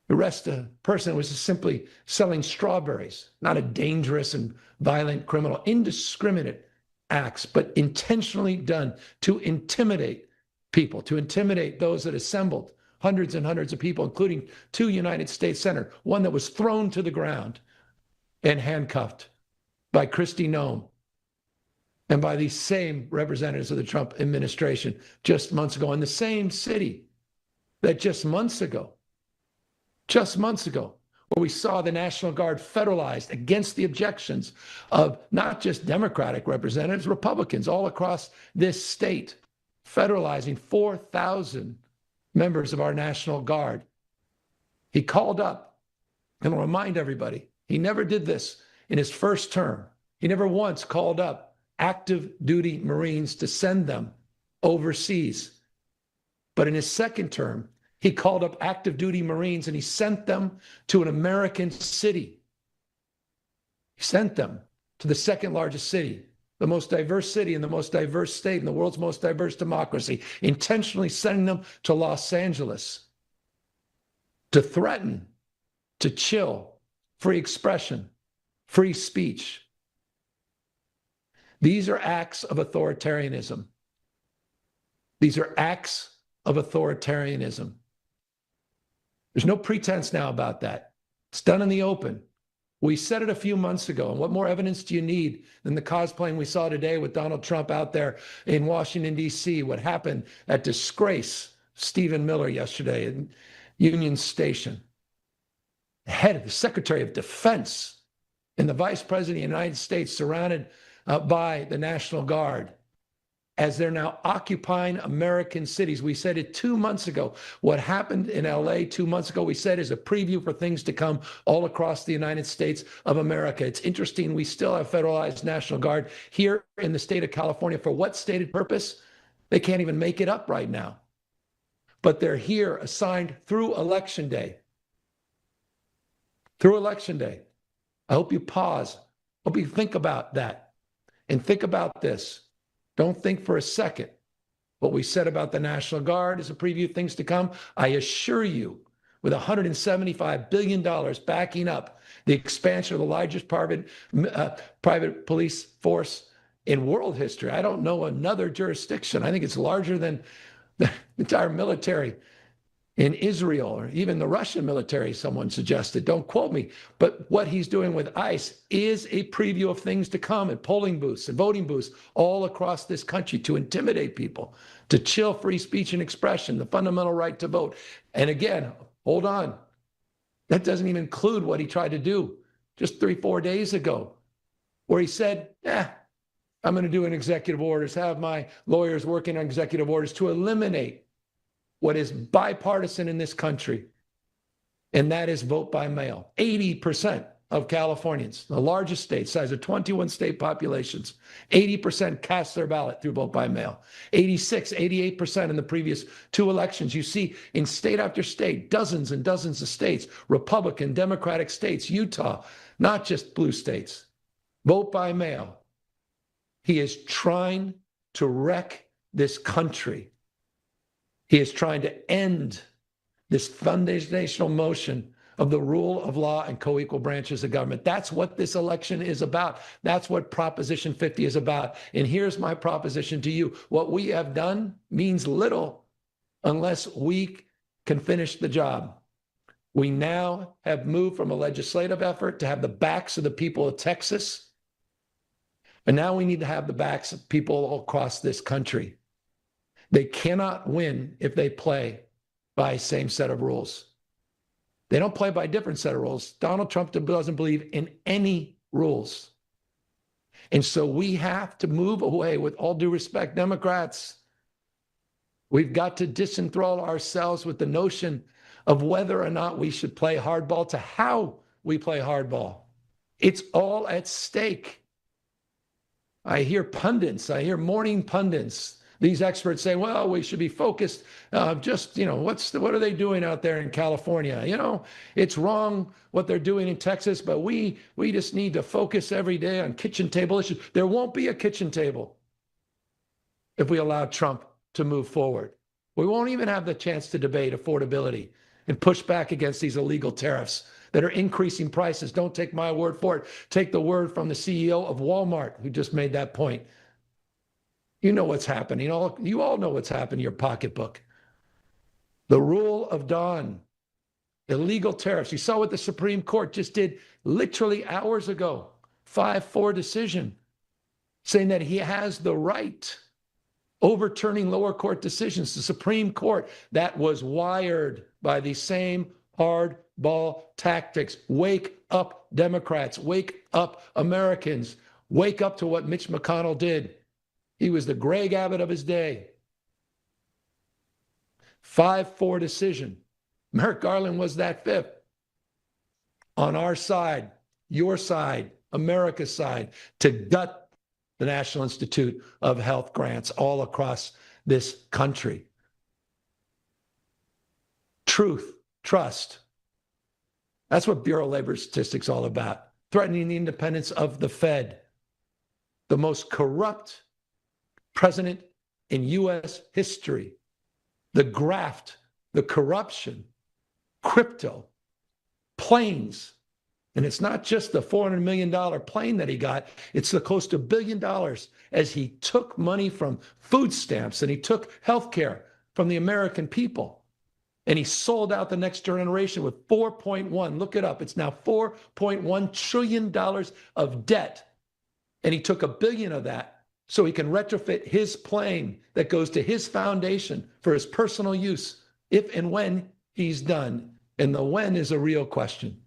Arrest a person who was just simply selling strawberries, not a dangerous and violent criminal, indiscriminate acts, but intentionally done to intimidate people, to intimidate those that assembled. Hundreds and hundreds of people, including 2 United States senators, one that was thrown to the ground and handcuffed by Kristi Noem and by these same representatives of the Trump administration just months ago in the same city that just months ago, where we saw the National Guard federalized against the objections of not just Democratic representatives, Republicans all across this state, federalizing 4,000 members of our National Guard. He called up, and I'll remind everybody, he never did this in his first term. He never once called up active duty Marines to send them overseas. But in his second term, he called up active duty Marines and he sent them to an American city. He sent them to the second largest city, the most diverse city in the most diverse state in the world's most diverse democracy, intentionally sending them to Los Angeles to threaten, to chill free expression, free speech. These are acts of authoritarianism. These are acts of authoritarianism. There's no pretense now about that. It's done in the open. We said it a few months ago. And what more evidence do you need than the cosplaying we saw today with Donald Trump out there in Washington, D.C., what happened at disgrace Stephen Miller yesterday in Union Station? The head of the Secretary of Defense and the Vice President of the United States surrounded by the National Guard as they're now occupying American cities. We said it 2 months ago. What happened in LA 2 months ago, we said, is a preview for things to come all across the United States of America. It's interesting, we still have federalized National Guard here in the state of California. For what stated purpose? They can't even make it up right now. But they're here assigned through Election Day. Through Election Day. I hope you pause. I hope you think about that. And think about this. Don't think for a second what we said about the National Guard is a preview of things to come. I assure you, with $175 billion backing up the expansion of the largest private police force in world history, I don't know another jurisdiction. I think it's larger than the entire military in Israel, or even the Russian military, someone suggested. Don't quote me. But what he's doing with ICE is a preview of things to come at polling booths and voting booths all across this country to intimidate people, to chill free speech and expression, the fundamental right to vote. And again, hold on. That doesn't even include what he tried to do just 3-4 days ago, where he said, I'm going to do an executive orders, have my lawyers working on executive orders to eliminate what is bipartisan in this country, and that is vote by mail. 80% of Californians, the largest state, size of 21 state populations, 80% cast their ballot through vote by mail. 86, 88% in the previous 2 elections. You see in state after state, dozens and dozens of states, Republican, Democratic states, Utah, not just blue states. Vote by mail. He is trying to wreck this country. He is trying to end this foundational motion of the rule of law and co-equal branches of government. That's what this election is about. That's what Proposition 50 is about. And here's my proposition to you. What we have done means little unless we can finish the job. We now have moved from a legislative effort to have the backs of the people of Texas. And now we need to have the backs of people all across this country. They cannot win if they play by same set of rules. They don't play by a different set of rules. Donald Trump doesn't believe in any rules. And so we have to move away, with all due respect, Democrats. We've got to disenthrall ourselves with the notion of whether or not we should play hardball to how we play hardball. It's all at stake. I hear pundits, I hear morning pundits. These experts say, well, we should be focused what are they doing out there in California? It's wrong what they're doing in Texas, but we just need to focus every day on kitchen table issues. There won't be a kitchen table if we allow Trump to move forward. We won't even have the chance to debate affordability and push back against these illegal tariffs that are increasing prices. Don't take my word for it. Take the word from the CEO of Walmart, who just made that point. You know what's happening. You all know what's happening in your pocketbook. The rule of dawn, illegal tariffs. You saw what the Supreme Court just did literally hours ago, 5-4 decision, saying that he has the right, overturning lower court decisions. The Supreme Court that was wired by the same hardball tactics. Wake up, Democrats. Wake up, Americans. Wake up to what Mitch McConnell did. He was the Greg Abbott of his day. 5-4 decision. Merrick Garland was that fifth. On our side, your side, America's side, to gut the National Institute of Health grants all across this country. Truth, trust. That's what Bureau of Labor Statistics is all about. Threatening the independence of the Fed. The most corrupt president in U.S. history. The graft, the corruption, crypto, planes. And it's not just the $400 million plane that he got. It's the close to $1 billion as he took money from food stamps and he took health care from the American people. And he sold out the next generation with 4.1, look it up, it's now $4.1 trillion of debt. And he took $1 billion of that so he can retrofit his plane that goes to his foundation for his personal use if and when he's done. And the when is a real question.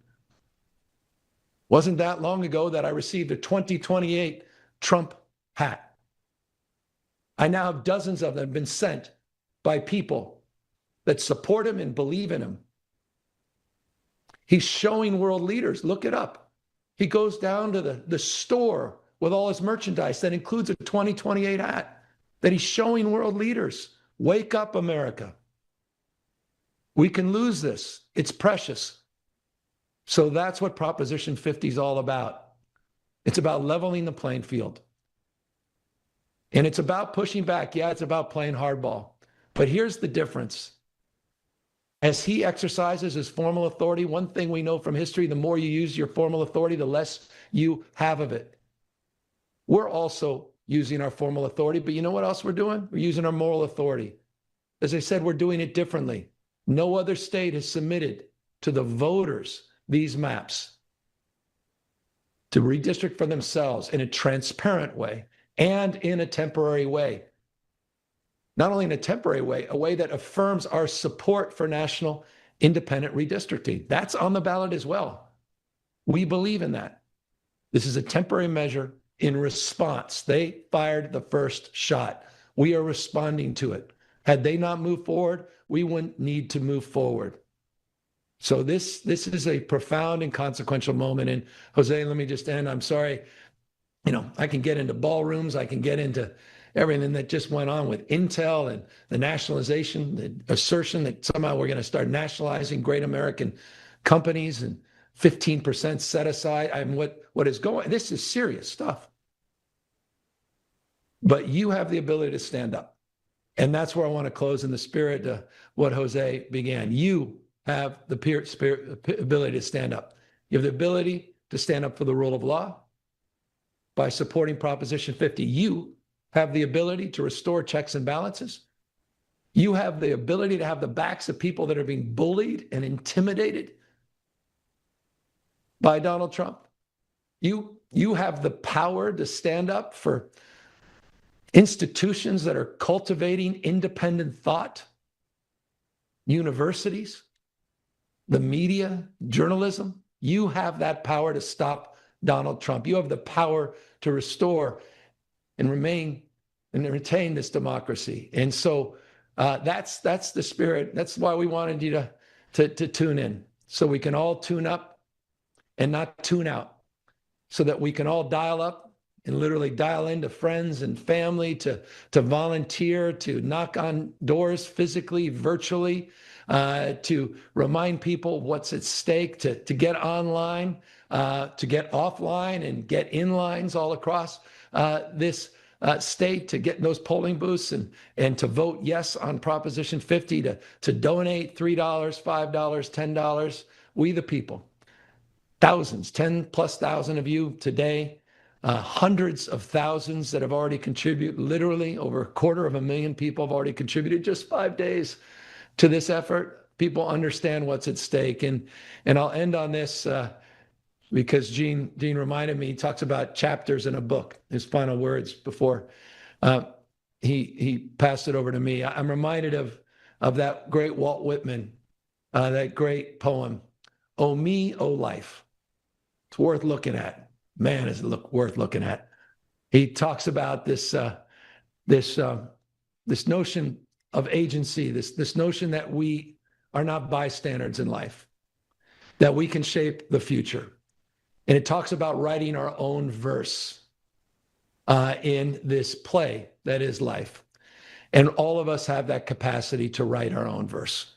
Wasn't that long ago that I received a 2028 Trump hat. I now have dozens of them been sent by people that support him and believe in him. He's showing world leaders, look it up. He goes down to the store with all his merchandise that includes a 2028 hat that he's showing world leaders. Wake up, America. We can lose this. It's precious. So that's what Proposition 50 is all about. It's about leveling the playing field. And it's about pushing back. Yeah, it's about playing hardball. But here's the difference. As he exercises his formal authority, one thing we know from history, the more you use your formal authority, the less you have of it. We're also using our formal authority, but you know what else we're doing? We're using our moral authority. As I said, we're doing it differently. No other state has submitted to the voters these maps to redistrict for themselves in a transparent way and in a temporary way. Not only in a temporary way, a way that affirms our support for national independent redistricting. That's on the ballot as well. We believe in that. This is a temporary measure in response. They fired the first shot. We are responding to it. Had they not moved forward, we wouldn't need to move forward. So this is a profound and consequential moment. And Jose, let me just end. I'm sorry. I can get into ballrooms. I can get into everything that just went on with Intel and the nationalization, the assertion that somehow we're going to start nationalizing great American companies and 15% set aside. What is going, this is serious stuff. But you have the ability to stand up. And that's where I want to close in the spirit of what Jose began. You have the ability to stand up. You have the ability to stand up for the rule of law by supporting Proposition 50. You have the ability to restore checks and balances. You have the ability to have the backs of people that are being bullied and intimidated by Donald Trump. You have the power to stand up for institutions that are cultivating independent thought, universities, the media, journalism. You have that power to stop Donald Trump. You have the power to restore and remain and retain this democracy. And so that's the spirit. That's why we wanted you to tune in, so we can all tune up and not tune out, so that we can all dial up and literally dial into friends and family, to volunteer, to knock on doors physically, virtually, to remind people what's at stake, to get online, to get offline and get in lines all across this state, to get in those polling booths and to vote yes on Proposition 50, to donate $3, $5, $10. We the people. Thousands, 10,000+ of you today, hundreds of thousands that have already contributed. Literally over 250,000 people have already contributed just 5 days to this effort. People understand what's at stake. And I'll end on this because Gene reminded me, he talks about chapters in a book, his final words before he passed it over to me. I'm reminded of that great Walt Whitman, that great poem, "Oh Me, Oh Life." It's worth looking at. Man, is it worth looking at. He talks about this notion of agency, this notion that we are not bystanders in life, that we can shape the future. And it talks about writing our own verse in this play that is life. And all of us have that capacity to write our own verse.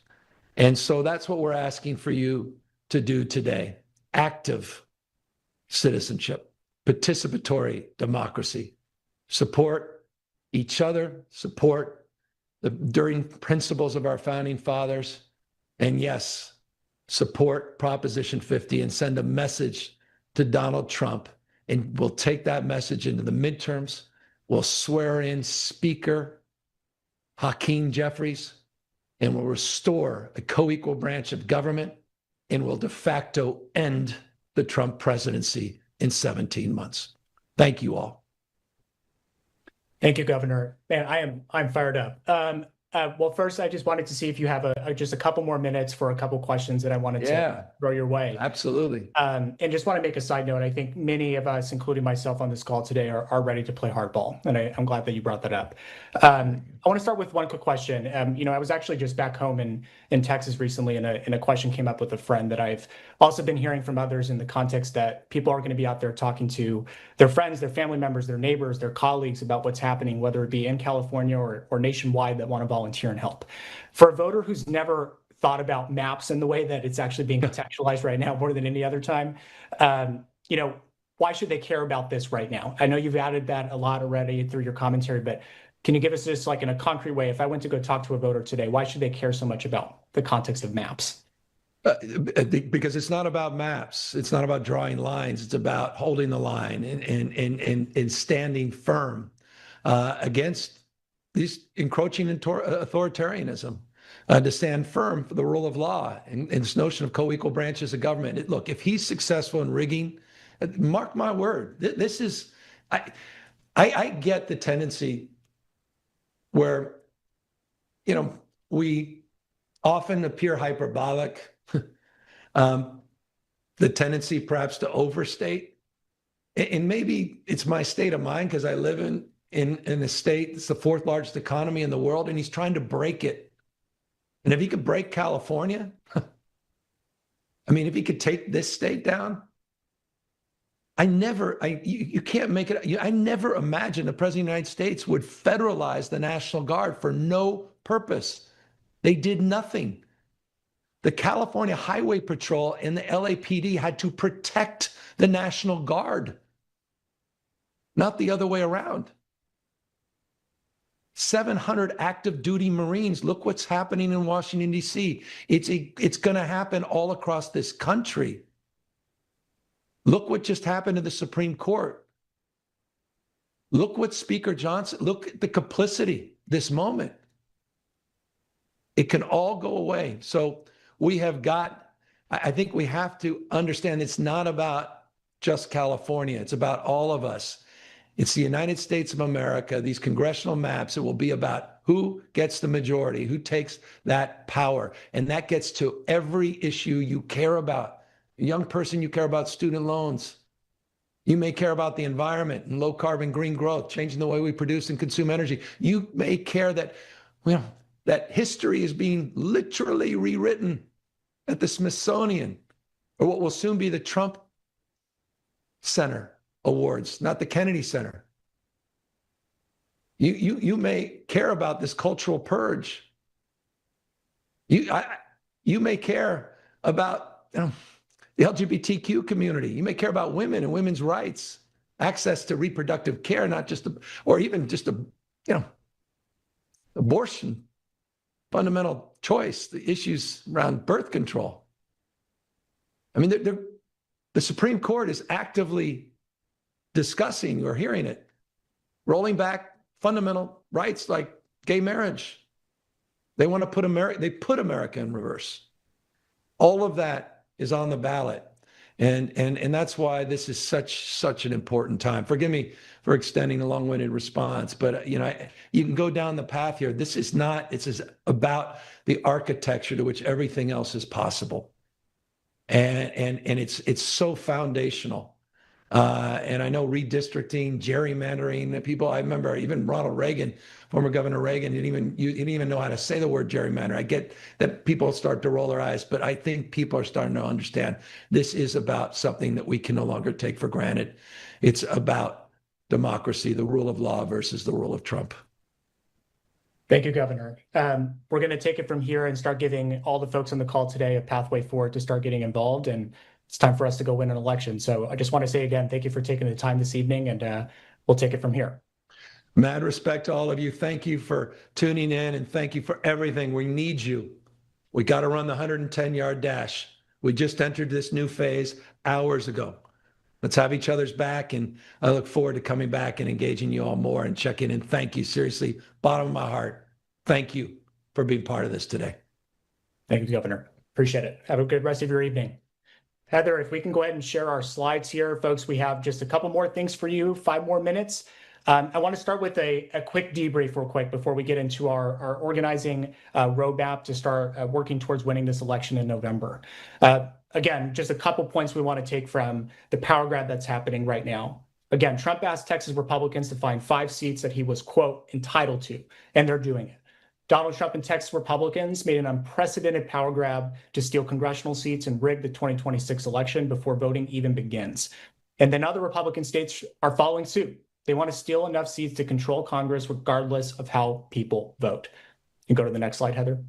And so that's what we're asking for you to do today. Active citizenship, participatory democracy. Support each other, support the enduring principles of our founding fathers, and yes, support Proposition 50 and send a message to Donald Trump. And we'll take that message into the midterms. We'll swear in Speaker Hakeem Jeffries. and will restore a co-equal branch of government and will de facto end the Trump presidency in 17 months. Thank you all. Thank you, Governor. Man, I'm fired up. Well, first, I just wanted to see if you have just a couple more minutes for a couple questions that I wanted to throw your way. Absolutely. And just want to make a side note. I think many of us, including myself on this call today, are ready to play hardball. And I'm glad that you brought that up. I want to start with one quick question. I was actually just back home in Texas recently, and a question came up with a friend that I've also been hearing from others in the context that people are going to be out there talking to their friends, their family members, their neighbors, their colleagues about what's happening, whether it be in California or nationwide, that want to volunteer and help. For a voter who's never thought about maps in the way that it's actually being contextualized right now more than any other time, why should they care about this right now? I know you've added that a lot already through your commentary, but can you give us this like in a concrete way? If I went to go talk to a voter today, why should they care so much about the context of maps? Because it's not about maps. It's not about drawing lines. It's about holding the line and standing firm against these encroaching authoritarianism, to stand firm for the rule of law and this notion of co-equal branches of government. Look, if he's successful in rigging, mark my word, this is, I get the tendency where, we often appear hyperbolic, the tendency perhaps to overstate. And maybe it's my state of mind because I live in a state that's the fourth largest economy in the world, and he's trying to break it. And if he could break California, if he could take this state down, you can't make it. I never imagined the President of the United States would federalize the National Guard for no purpose. They did nothing. The California Highway Patrol and the LAPD had to protect the National Guard, not the other way around. 700 active duty Marines. Look what's happening in Washington, D.C. It's going to happen all across this country. Look what just happened to the Supreme Court. Look what Speaker Johnson, look at the complicity this moment. It can all go away. So I think we have to understand it's not about just California. It's about all of us. It's the United States of America, these congressional maps. It will be about who gets the majority, who takes that power. And that gets to every issue you care about. A young person, you care about student loans. You may care about the environment and low carbon green growth, changing the way we produce and consume energy. You may care that, that history is being literally rewritten at the Smithsonian, or what will soon be the Trump Center Awards, not the Kennedy Center. You may care about this cultural purge. You may care about the LGBTQ community. You may care about women and women's rights, access to reproductive care, not just or even just abortion, fundamental choice, the issues around birth control. The Supreme Court is actively discussing or hearing it, rolling back fundamental rights like gay marriage. They want to put America in reverse. All of that is on the ballot. And that's why this is such an important time. Forgive me for extending a long-winded response, but you can go down the path here. This is about the architecture to which everything else is possible. And it's so foundational. And I know redistricting, gerrymandering, people, I remember even Ronald Reagan, former Governor Reagan, didn't even know how to say the word gerrymander. I get that people start to roll their eyes, but I think people are starting to understand this is about something that we can no longer take for granted. It's about democracy, the rule of law versus the rule of Trump. Thank you, Governor. We're going to take it from here and start giving all the folks on the call today a pathway forward to start getting involved. And it's time for us to go win an election. So I just want to say again, thank you for taking the time this evening, and we'll take it from here. Mad respect to all of you. Thank you for tuning in, and thank you for everything. We need you. We got to run the 110-yard dash. We just entered this new phase hours ago. Let's have each other's back, and I look forward to coming back and engaging you all more and checking in. Thank you. Seriously, bottom of my heart. Thank you. for being part of this today. Thank you, Governor. Appreciate it. Have a good rest of your evening. Heather, if we can go ahead and share our slides here, folks, we have just a couple more things for you, 5 more minutes. I want to start with a quick debrief real quick before we get into our organizing roadmap to start working towards winning this election in November. Again, just a couple points we want to take from the power grab that's happening right now. Again, Trump asked Texas Republicans to find 5 seats that he was, quote, entitled to, and they're doing it. Donald Trump and Texas Republicans made an unprecedented power grab to steal congressional seats and rig the 2026 election before voting even begins. And then other Republican states are following suit. They want to steal enough seats to control Congress regardless of how people vote. You go to the next slide, Heather.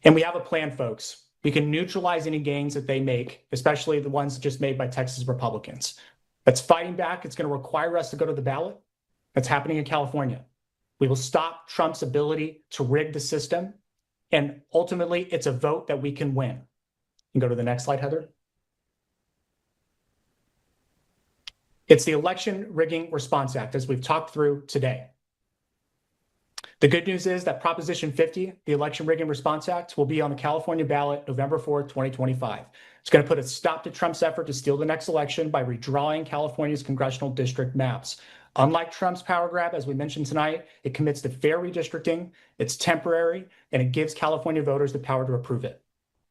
And we have a plan, folks. We can neutralize any gains that they make, especially the ones just made by Texas Republicans. That's fighting back. It's going to require us to go to the ballot. That's happening in California. We will stop Trump's ability to rig the system. And ultimately, it's a vote that we can win. You can go to the next slide, Heather. It's the Election Rigging Response Act, as we've talked through today. The good news is that Proposition 50, the Election Rigging Response Act, will be on the California ballot November 4th, 2025. It's going to put a stop to Trump's effort to steal the next election by redrawing California's congressional district maps. Unlike Trump's power grab, as we mentioned tonight, it commits to fair redistricting, it's temporary, and it gives California voters the power to approve it.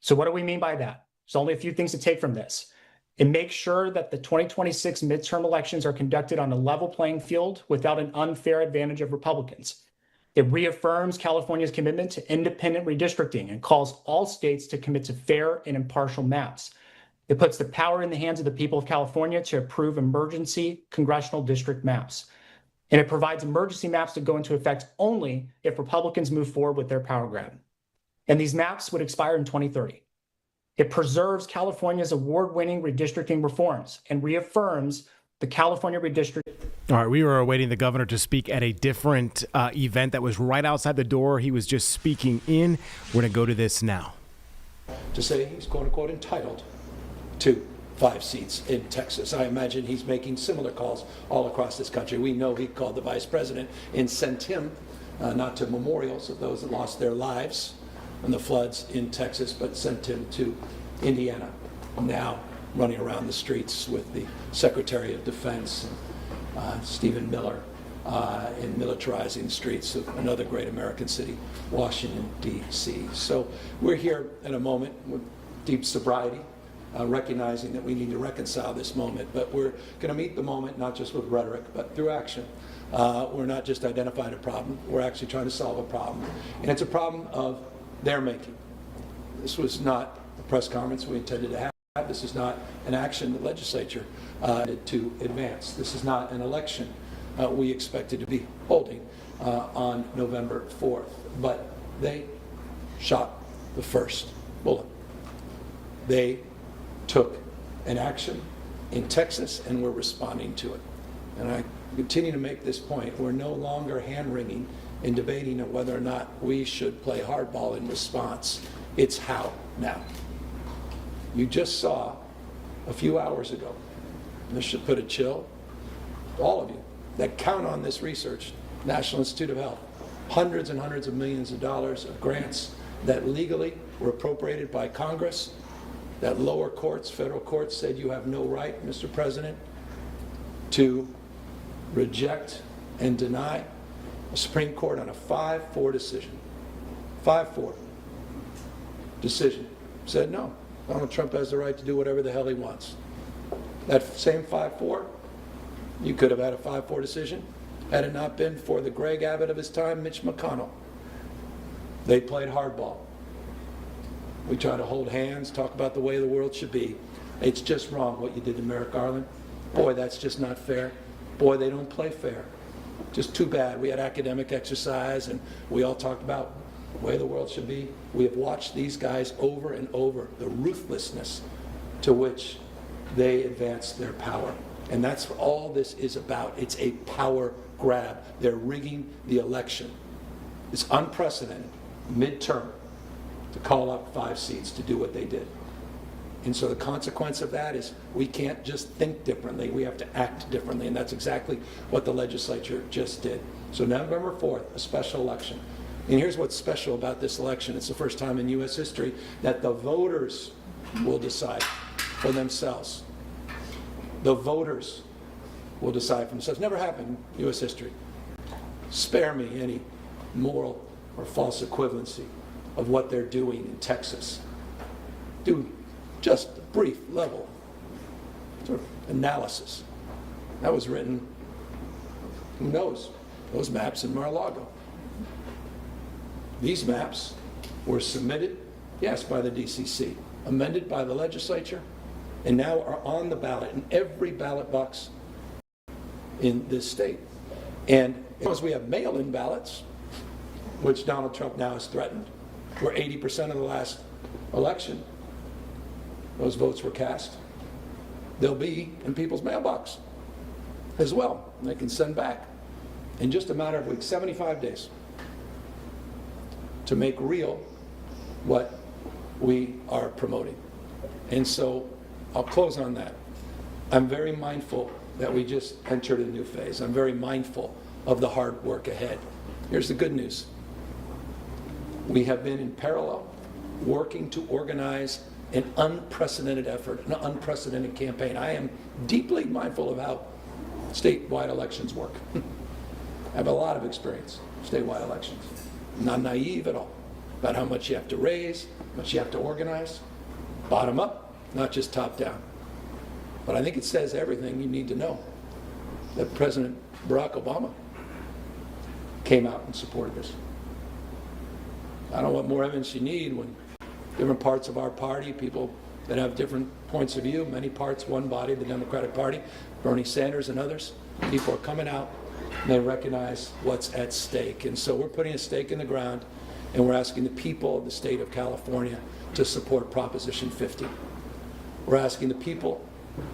So what do we mean by that? There's only a few things to take from this. It makes sure that the 2026 midterm elections are conducted on a level playing field without an unfair advantage of Republicans. It reaffirms California's commitment to independent redistricting and calls all states to commit to fair and impartial maps. It puts the power in the hands of the people of California to approve emergency congressional district maps. And it provides emergency maps to go into effect only if Republicans move forward with their power grab. And these maps would expire in 2030. It preserves California's award-winning redistricting reforms and reaffirms the California redistricting. All right, we were awaiting the governor to speak at a different event that was right outside the door. He was just speaking in. We're going to go to this now. To say he's quote-unquote entitled to 5 seats in Texas. I imagine he's making similar calls all across this country. We know he called the vice president and sent him not to memorials of those that lost their lives in the floods in Texas, but sent him to Indiana, now running around the streets with the Secretary of Defense, Stephen Miller, in militarizing the streets of another great American city, Washington, D.C. So we're here in a moment with deep sobriety, recognizing that we need to reconcile this moment, but we're going to meet the moment not just with rhetoric, but through action. We're not just identifying a problem, we're actually trying to solve a problem. And it's a problem of their making. This was not a press conference we intended to have. This is not an action the legislature to advance. This is not an election we expected to be holding on November 4th. But they shot the first bullet. They took an action in Texas, and we're responding to it. And I continue to make this point. We're no longer hand-wringing in debating on whether or not we should play hardball in response. It's how now. You just saw a few hours ago, and this should put a chill to all of you that count on this research, National Institute of Health, hundreds and hundreds of millions of dollars of grants that legally were appropriated by Congress, that lower courts, federal courts said you have no right, Mr. President, to reject and deny. A Supreme Court on a 5-4 decision, 5-4 decision, said no, Donald Trump has the right to do whatever the hell he wants. That same 5-4, you could have had a 5-4 decision had it not been for the Greg Abbott of his time, Mitch McConnell. They played hardball. We try to hold hands, talk about the way the world should be. It's just wrong what you did to Merrick Garland. Boy, that's just not fair. Boy, they don't play fair. Just too bad. We had academic exercise and we all talked about the way the world should be. We have watched these guys over and over, the ruthlessness to which they advance their power. And that's what all this is about. It's a power grab. They're rigging the election. It's unprecedented, midterm, to call up 5 seats to do what they did. And so the consequence of that is we can't just think differently, we have to act differently, and that's exactly what the legislature just did. So November 4th, a special election. And here's what's special about this election. It's the first time in U.S. history that the voters will decide for themselves. The voters will decide for themselves. Never happened in U.S. history. Spare me any moral or false equivalency of what they're doing in Texas. Do just a brief level sort of analysis. That was written, who knows, those maps in Mar-a-Lago. These maps were submitted, yes, by the DCC, amended by the legislature, and now are on the ballot in every ballot box in this state. And because we have mail-in ballots, which Donald Trump now has threatened, where 80% of the last election, those votes were cast, they'll be in people's mailbox as well. They can send back in just a matter of weeks, 75 days, to make real what we are promoting. And so I'll close on that. I'm very mindful that we just entered a new phase. I'm very mindful of the hard work ahead. Here's the good news. We have been in parallel working to organize an unprecedented effort, an unprecedented campaign. I am deeply mindful of how statewide elections work. I have a lot of experience in statewide elections. I'm not naive at all about how much you have to raise, how much you have to organize, bottom up, not just top down. But I think it says everything you need to know that President Barack Obama came out and supported this. I don't know what more evidence you need when different parts of our party, people that have different points of view, many parts, one body, the Democratic Party, Bernie Sanders and others, people are coming out and they recognize what's at stake. And so we're putting a stake in the ground and we're asking the people of the state of California to support Proposition 50. We're asking the people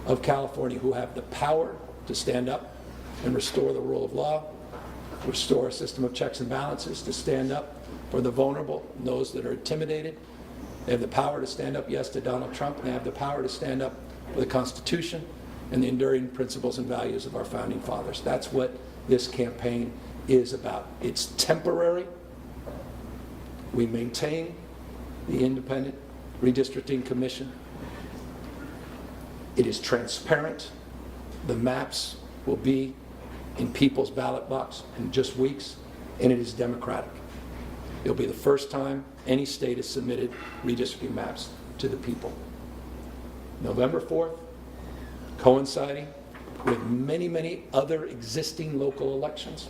of California who have the power to stand up and restore the rule of law, restore a system of checks and balances, to stand up for the vulnerable and those that are intimidated. They have the power to stand up, yes, to Donald Trump, and they have the power to stand up for the Constitution and the enduring principles and values of our founding fathers. That's what this campaign is about. It's temporary. We maintain the Independent Redistricting Commission. It is transparent. The maps will be in people's ballot box in just weeks, and it is democratic. It'll be the first time any state has submitted redistricting maps to the people. November 4th, coinciding with many, many other existing local elections.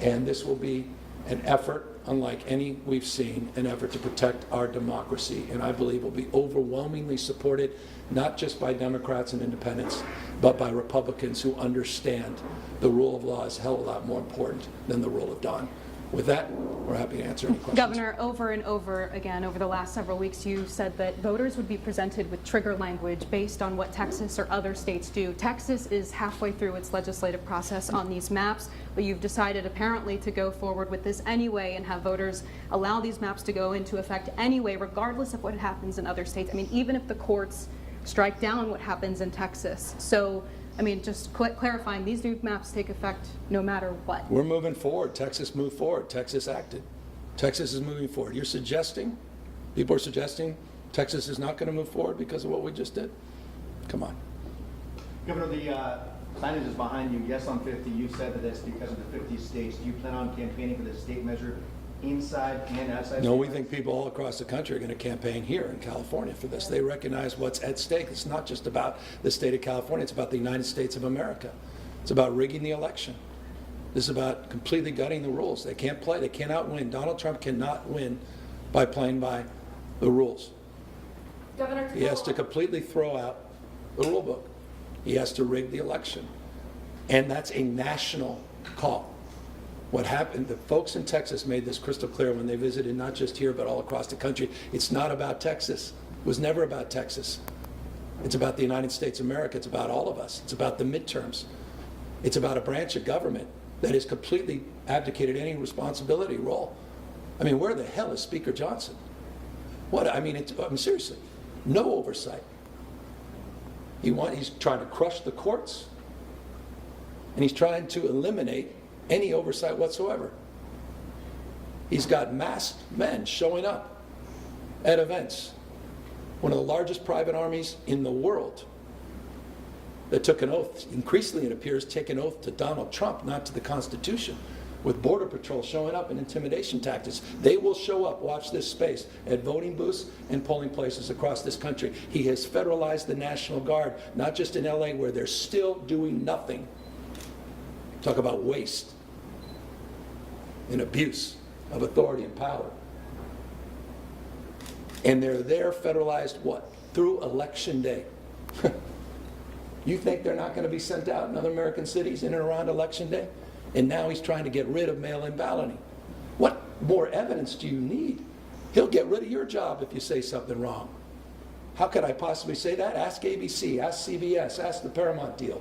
And this will be an effort unlike any we've seen, an effort to protect our democracy. And I believe will be overwhelmingly supported, not just by Democrats and independents, but by Republicans who understand the rule of law is a hell of a lot more important than the rule of Don. With that, we're happy to answer any questions. Governor, over and over again, over the last several weeks, you said that voters would be presented with trigger language based on what Texas or other states do. Texas is halfway through its legislative process on these maps, but you've decided apparently to go forward with this anyway and have voters allow these maps to go into effect anyway, regardless of what happens in other states. I mean, even if the courts strike down what happens in Texas. So, I mean, just clarifying, these new maps take effect no matter what. We're moving forward. Texas moved forward. Texas acted. Texas is moving forward. You're suggesting, people are suggesting Texas is not going to move forward because of what we just did? Come on. Governor, the signage is behind you. Yes on 50. You said that it's because of the 50 states. Do you plan on campaigning for the state measure inside and outside? No, we think people all across the country are going to campaign here in California for this. They recognize what's at stake. It's not just about the state of California. It's about the United States of America. It's about rigging the election. This is about completely gutting the rules. They can't play. They cannot win. Donald Trump cannot win by playing by the rules. Governor, he has to completely throw out the rule book. He has to rig the election. And that's a national call. What happened, the folks in Texas made this crystal clear when they visited, not just here, but all across the country. It's not about Texas. It was never about Texas. It's about the United States of America. It's about all of us. It's about the midterms. It's about a branch of government that has completely abdicated any responsibility role. I mean, where the hell is Speaker Johnson? What, I mean, seriously. No oversight. He's trying to crush the courts, and he's trying to eliminate any oversight whatsoever. He's got masked men showing up at events. One of the largest private armies in the world that took an oath, increasingly it appears, take an oath to Donald Trump, not to the Constitution, with Border Patrol showing up and intimidation tactics. They will show up, watch this space, at voting booths and polling places across this country. He has federalized the National Guard, not just in LA where they're still doing nothing. Talk about waste and abuse of authority and power. And they're there federalized what? Through Election Day. You think they're not going to be sent out in other American cities in and around Election Day? And now he's trying to get rid of mail-in balloting. What more evidence do you need? He'll get rid of your job if you say something wrong. How could I possibly say that? Ask ABC, ask CBS, ask the Paramount deal.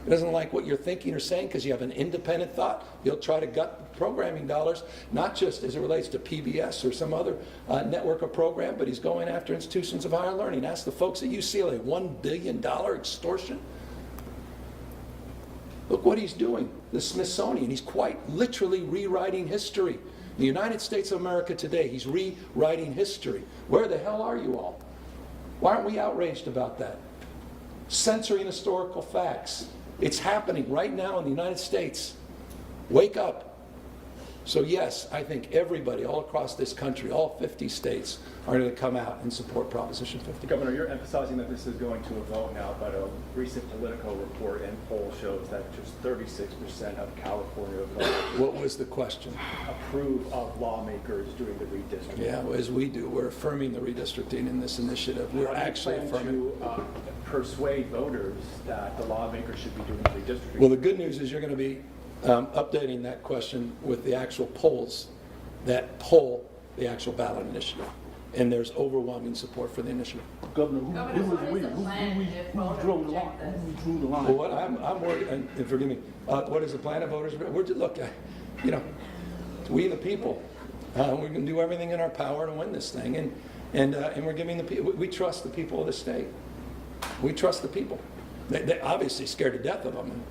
He doesn't like what you're thinking or saying because you have an independent thought. He'll try to gut programming dollars, not just as it relates to PBS or some other network or program, but he's going after institutions of higher learning. Ask the folks at UCLA, $1 billion extortion. Look what he's doing. The Smithsonian, he's quite literally rewriting history. The United States of America today, he's rewriting history. Where the hell are you all? Why aren't we outraged about that? Censoring historical facts. It's happening right now in the United States. Wake up. So yes, I think everybody all across this country, all 50 states, are going to come out and support Proposition 50. Governor, you're emphasizing that this is going to a vote now, but a recent Politico report and poll shows that just 36% of California voters What was the question? approve of lawmakers doing the redistricting. Yeah, well, as we do, we're affirming the redistricting in this initiative. We're actually affirming. To persuade voters that the lawmakers should be doing the redistricting. Well, the good news is you're going to be updating that question with the actual polls that poll the actual ballot initiative. And there's overwhelming support for the initiative. Governor, who drew the line? Well, what I'm worried, and forgive me, what is the plan of voters? Look, we the people, we're going to do everything in our power to win this thing, and we're giving the people. We trust the people of the state. We trust the people. They're obviously scared to death of them,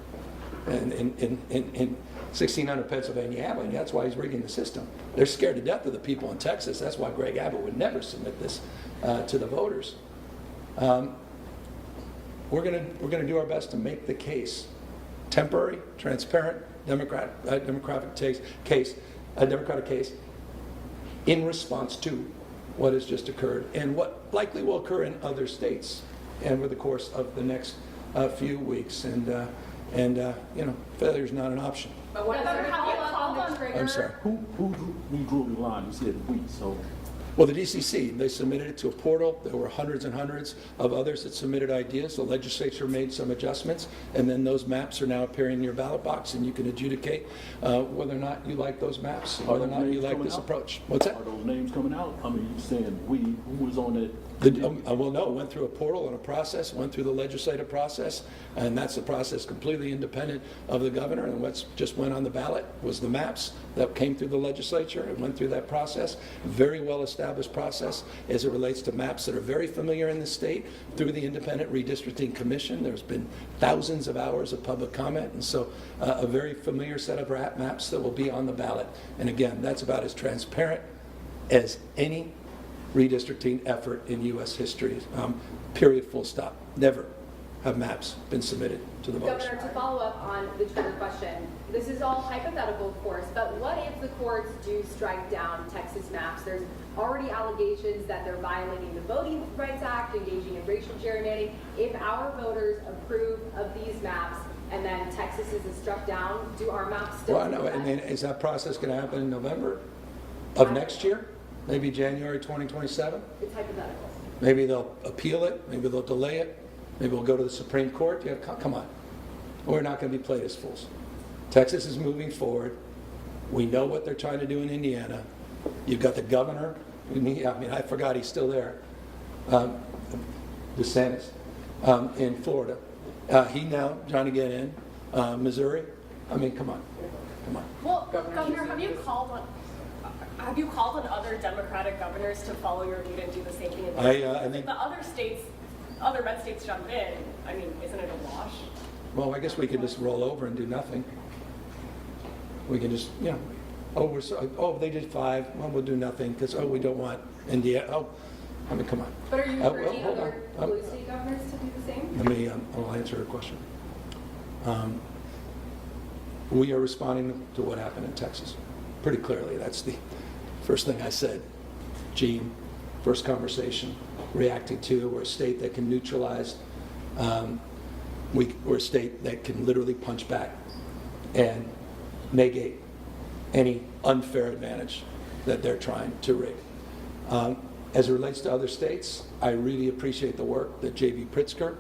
and in 1600 Pennsylvania Avenue. That's why he's rigging the system. They're scared to death of the people in Texas. That's why Greg Abbott would never submit this to the voters. We're going to do our best to make the case temporary, transparent, democratic case in response to what has just occurred and what likely will occur in other states and over the course of the next few weeks. And failure is not an option. But what on the trigger? I'm sorry. Who drew the line? You said we, so. Well, the DCC, they submitted it to a portal. There were hundreds and hundreds of others that submitted ideas. The legislature made some adjustments, and then those maps are now appearing in your ballot box, and you can adjudicate whether or not you like those maps, whether or not you like this approach. What's that? Are those names coming out? I mean, you're saying we, who was on that? Well, no, it went through a portal and a process, went through the legislative process, and that's a process completely independent of the governor. And what just went on the ballot was the maps that came through the legislature. It went through that process, very well-established process as it relates to maps that are very familiar in the state through the Independent Redistricting Commission. There's been thousands of hours of public comment, and so a very familiar set of maps that will be on the ballot. And again, that's about as transparent as any redistricting effort in U.S. history, period, full stop. Never have maps been submitted to the voters. Governor, to follow up on the trigger question, this is all hypothetical, of course, but what if the courts do strike down Texas maps? There's already allegations that they're violating the Voting Rights Act, engaging in racial gerrymandering. If our voters approve of these maps and then Texas is struck down, do our maps still? Well, I know. I mean, is that process going to happen in November of next year? Maybe January 2027? It's hypothetical. Maybe they'll appeal it. Maybe they'll delay it. Maybe we'll go to the Supreme Court. Yeah, come on. We're not going to be played as fools. Texas is moving forward. We know what they're trying to do in Indiana. You've got the governor. I forgot he's still there. DeSantis in Florida. He now trying to get in. Missouri. I mean, come on. Well, Governor, have you called on other Democratic governors to follow your lead and do the same thing in I think if the other states, other red states jump in, I mean, isn't it a wash? Well, I guess we could just roll over and do nothing. We can just, you know, they did 5. Well, we'll do nothing because we don't want India. I mean, come on. But are you encouraging hold other on. blue state governors to do the same? Let me. I'll answer her question. We are responding to what happened in Texas pretty clearly. That's the first thing I said. Gene, first conversation, reacting to. We're a state that can neutralize. We're a state that can literally punch back and negate any unfair advantage that they're trying to rig. As it relates to other states, I really appreciate the work that J.B. Pritzker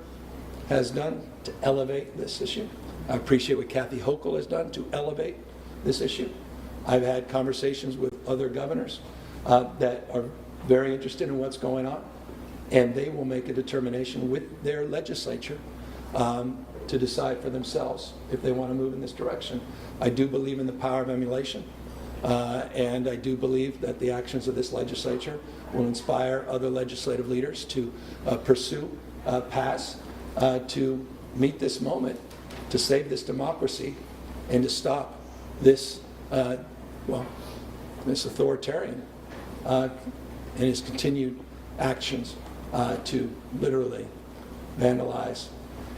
has done to elevate this issue. I appreciate what Kathy Hochul has done to elevate this issue. I've had conversations with other governors that are very interested in what's going on, and they will make a determination with their legislature to decide for themselves if they want to move in this direction. I do believe in the power of emulation, and I do believe that the actions of this legislature will inspire other legislative leaders to pursue, pass, to meet this moment, to save this democracy, and to stop this, this authoritarian and his continued actions to literally vandalize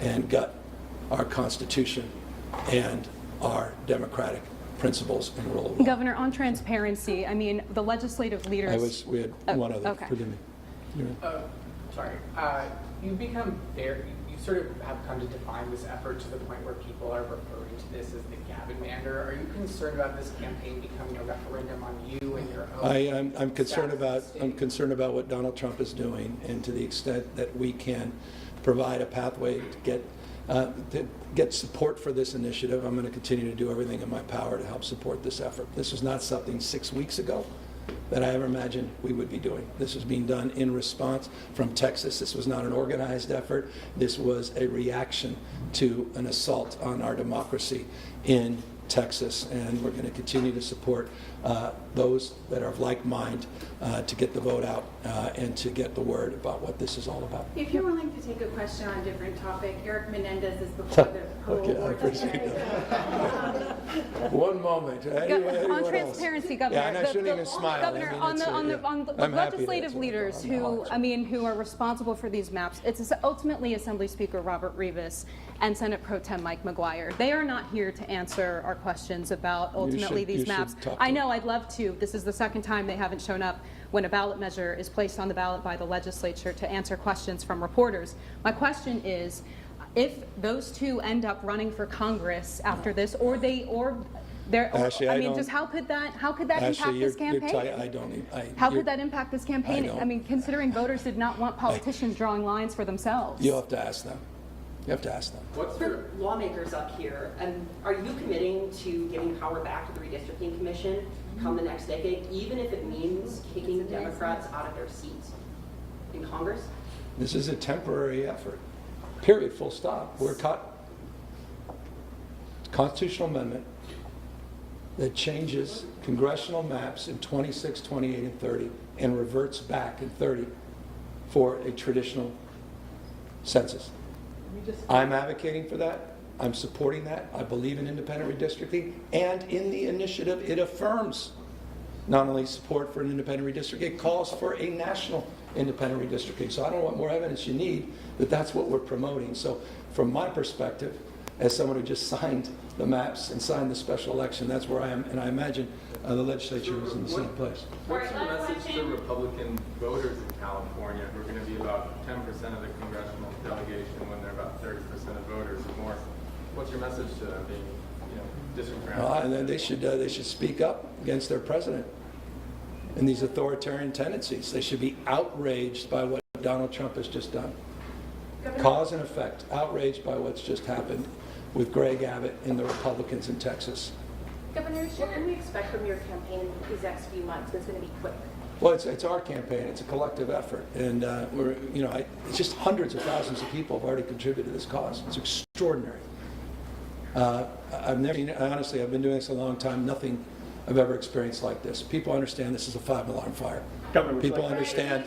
and gut our Constitution and our democratic principles and rule of law. Governor, on transparency, I mean, the legislative leaders. We had one other. Okay. Forgive me. Sorry. You've become you sort of have come to define this effort to the point where people are referring to this as the Gavin-mander. Are you concerned about this campaign becoming a referendum on you and your own? I'm concerned about what Donald Trump is doing, and to the extent that we can provide a pathway to get support for this initiative, I'm going to continue to do everything in my power to help support this effort. This was not something 6 weeks ago that I ever imagined we would be doing. This was being done in response from Texas. This was not an organized effort. This was a reaction to an assault on our democracy in Texas, and we're going to continue to support those that are of like mind to get the vote out and to get the word about what this is all about. If you're willing to take a question on a different topic, Eric Menendez is before the parole Okay, I board. appreciate that. One moment. On transparency, Governor. Yeah, and I shouldn't even smile. Governor, I mean, on the I'm happy to legislative answer. leaders who are responsible for these maps, it's ultimately Assembly Speaker Robert Rivas and Senate Pro Tem Mike McGuire. They are not here to answer our questions about ultimately these maps. I know, I'd love to. This is the second time they haven't shown up when a ballot measure is placed on the ballot by the legislature to answer questions from reporters. My question is, if those two end up running for Congress after this, Ashley, just how could that impact this campaign? How could that impact this campaign? I mean, considering voters did not want politicians drawing lines for themselves. You'll have to ask them. You have to ask them. What's for lawmakers up here, and are you committing to giving power back to the Redistricting Commission come the next decade, even if it means kicking Democrats out of their seats in Congress? This is a temporary effort. Period. Full stop. We're caught. Constitutional amendment that changes congressional maps in 26, 28, and 30 and reverts back in 30 for a traditional census. I'm advocating for that. I'm supporting that. I believe in independent redistricting. And in the initiative, it affirms not only support for an independent redistricting, it calls for a national independent redistricting. So I don't know what more evidence you need that that's what we're promoting. So from my perspective, as someone who just signed the maps and signed the special election, that's where I am. And I imagine the legislature is in the same place. What's your message to Republican voters in California who are going to be about 10% of the congressional delegation when they're about 30% of voters or more? What's your message to them being, disenfranchised? And then they should speak up against their president and these authoritarian tendencies. They should be outraged by what Donald Trump has just done. Cause and effect, outraged by what's just happened with Greg Abbott and the Republicans in Texas. Governor, what can we expect from your campaign these next few months? It's going to be quick. Well, it's our campaign. It's a collective effort, and it's just hundreds of thousands of people have already contributed to this cause. It's extraordinary. I've been doing this a long time. Nothing I've ever experienced like this. People understand this is a 5-alarm fire. Governor, would you People like- understand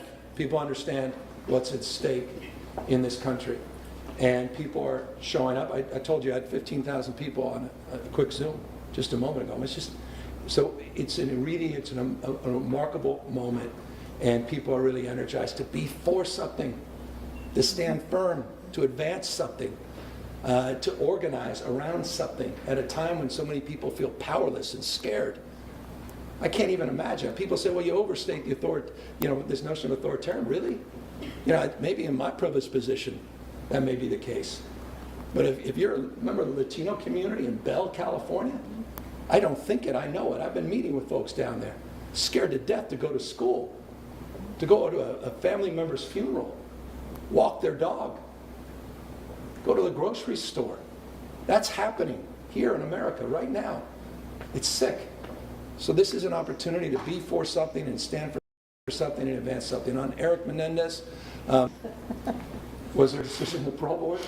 what's at stake in this country. And people are showing up. I told you I had 15,000 people on a quick Zoom just a moment ago. It's just, so it's a remarkable moment, and people are really energized to be for something, to stand firm, to advance something, to organize around something at a time when so many people feel powerless and scared. I can't even imagine. People say, well, you overstate the authority, this notion of authoritarian. Really? Maybe in my privileged position, that may be the case. But if you're a member of the Latino community in Bell, California, I don't think it, I know it. I've been meeting with folks down there, scared to death to go to school, to go to a family member's funeral, walk their dog, go to the grocery store. That's happening here in America right now. It's sick. So this is an opportunity to be for something and stand for something and advance something. On Eric Menendez, was there a decision in the parole board?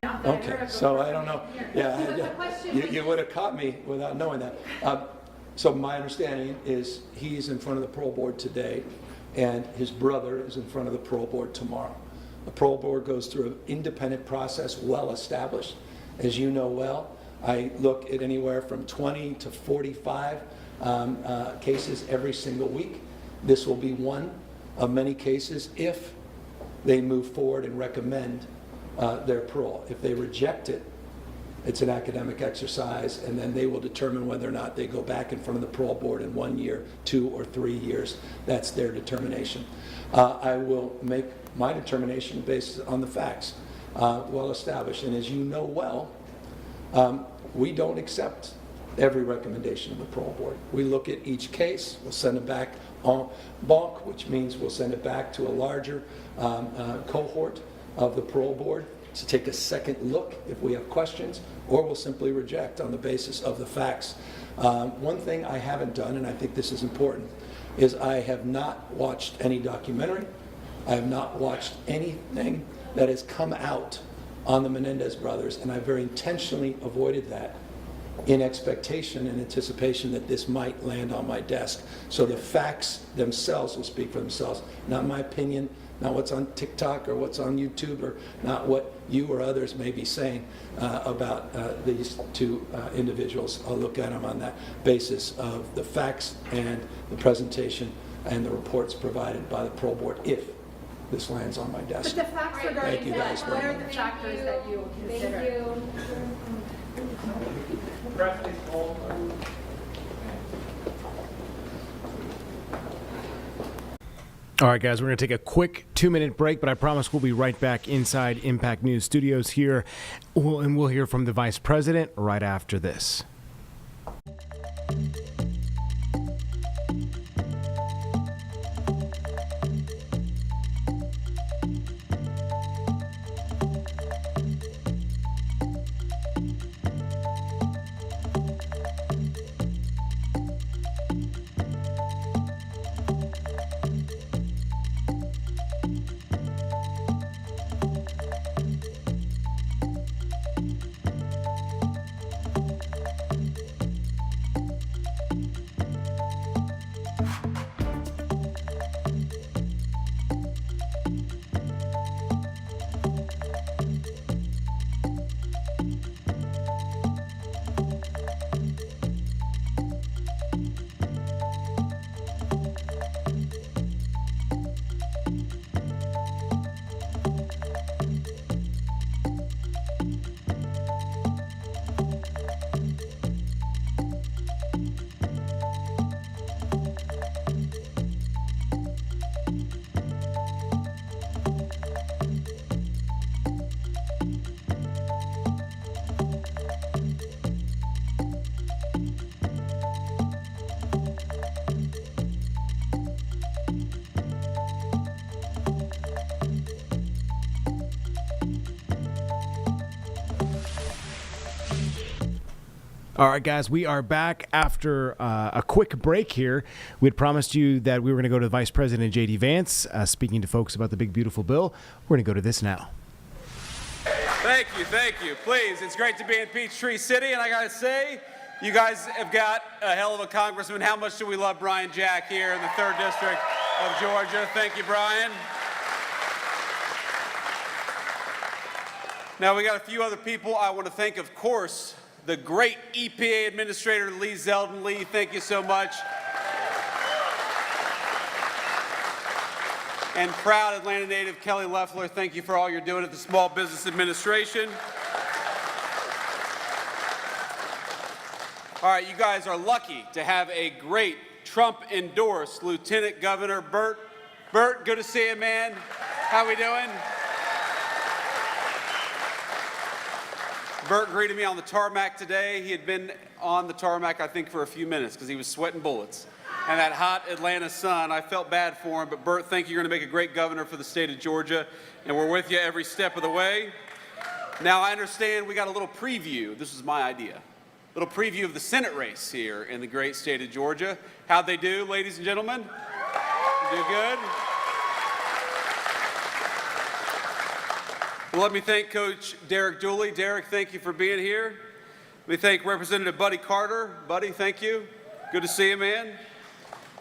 No. Okay, so I don't know. Yeah, you would have caught me without knowing that. So my understanding is he's in front of the parole board today, and his brother is in front of the parole board tomorrow. The parole board goes through an independent process, well established. As you know well, I look at anywhere from 20 to 45 cases every single week. This will be one of many cases if they move forward and recommend their parole. If they reject it, it's an academic exercise, and then they will determine whether or not they go back in front of the parole board in 1 year, 2 or 3 years. That's their determination. I will make my determination based on the facts, well established. And as you know well, we don't accept every recommendation of the parole board. We look at each case, we'll send it back en banc, which means we'll send it back to a larger cohort of the parole board to take a second look if we have questions, or we'll simply reject on the basis of the facts. One thing I haven't done, and I think this is important, is I have not watched any documentary. I have not watched anything that has come out on the Menendez brothers, and I very intentionally avoided that in expectation and anticipation that this might land on my desk. So the facts themselves will speak for themselves, not my opinion, not what's on TikTok or what's on YouTube, or not what you or others may be saying about these two individuals. I'll look at them on that basis of the facts and the presentation and the reports provided by the parole board if this lands on my desk. But the facts regarding Thank you guys what very are the much. factors that you will consider? Thank you. All right, guys, we're going to take a quick 2-minute break, but I promise we'll be right back inside Impact News Studios here, and we'll hear from the Vice President right after this. All right, guys, we are back after a quick break here. We had promised you that we were going to go to Vice President J.D. Vance, speaking to folks about the big, beautiful bill. We're going to go to this now. Thank you. Please, it's great to be in Peachtree City, and I got to say, You guys have got a hell of a congressman. How much do we love Brian Jack here in the 3rd District of Georgia? Thank you, Brian. Now, we got a few other people I want to thank, of course, the great EPA Administrator Lee Zeldin. Lee, thank you so much. And proud Atlanta native Kelly Loeffler, thank you for all you're doing at the Small Business Administration. All right, you guys are lucky to have a great Trump-endorsed Lieutenant Governor Burt. Burt, good to see you, man. How we doing? Burt greeted me on the tarmac today. He had been on the tarmac, I think, for a few minutes because he was sweating bullets. And that hot Atlanta sun, I felt bad for him. But Burt, thank you. You're going to make a great governor for the state of Georgia, and we're with you every step of the way. Now, I understand we got a little preview. This was my idea. Little preview of the Senate race here in the great state of Georgia. How'd they do, ladies and gentlemen? Do good? Well, let me thank Coach Derek Dooley. Derek, thank you for being here. Let me thank Representative Buddy Carter. Buddy, thank you. Good to see you, man.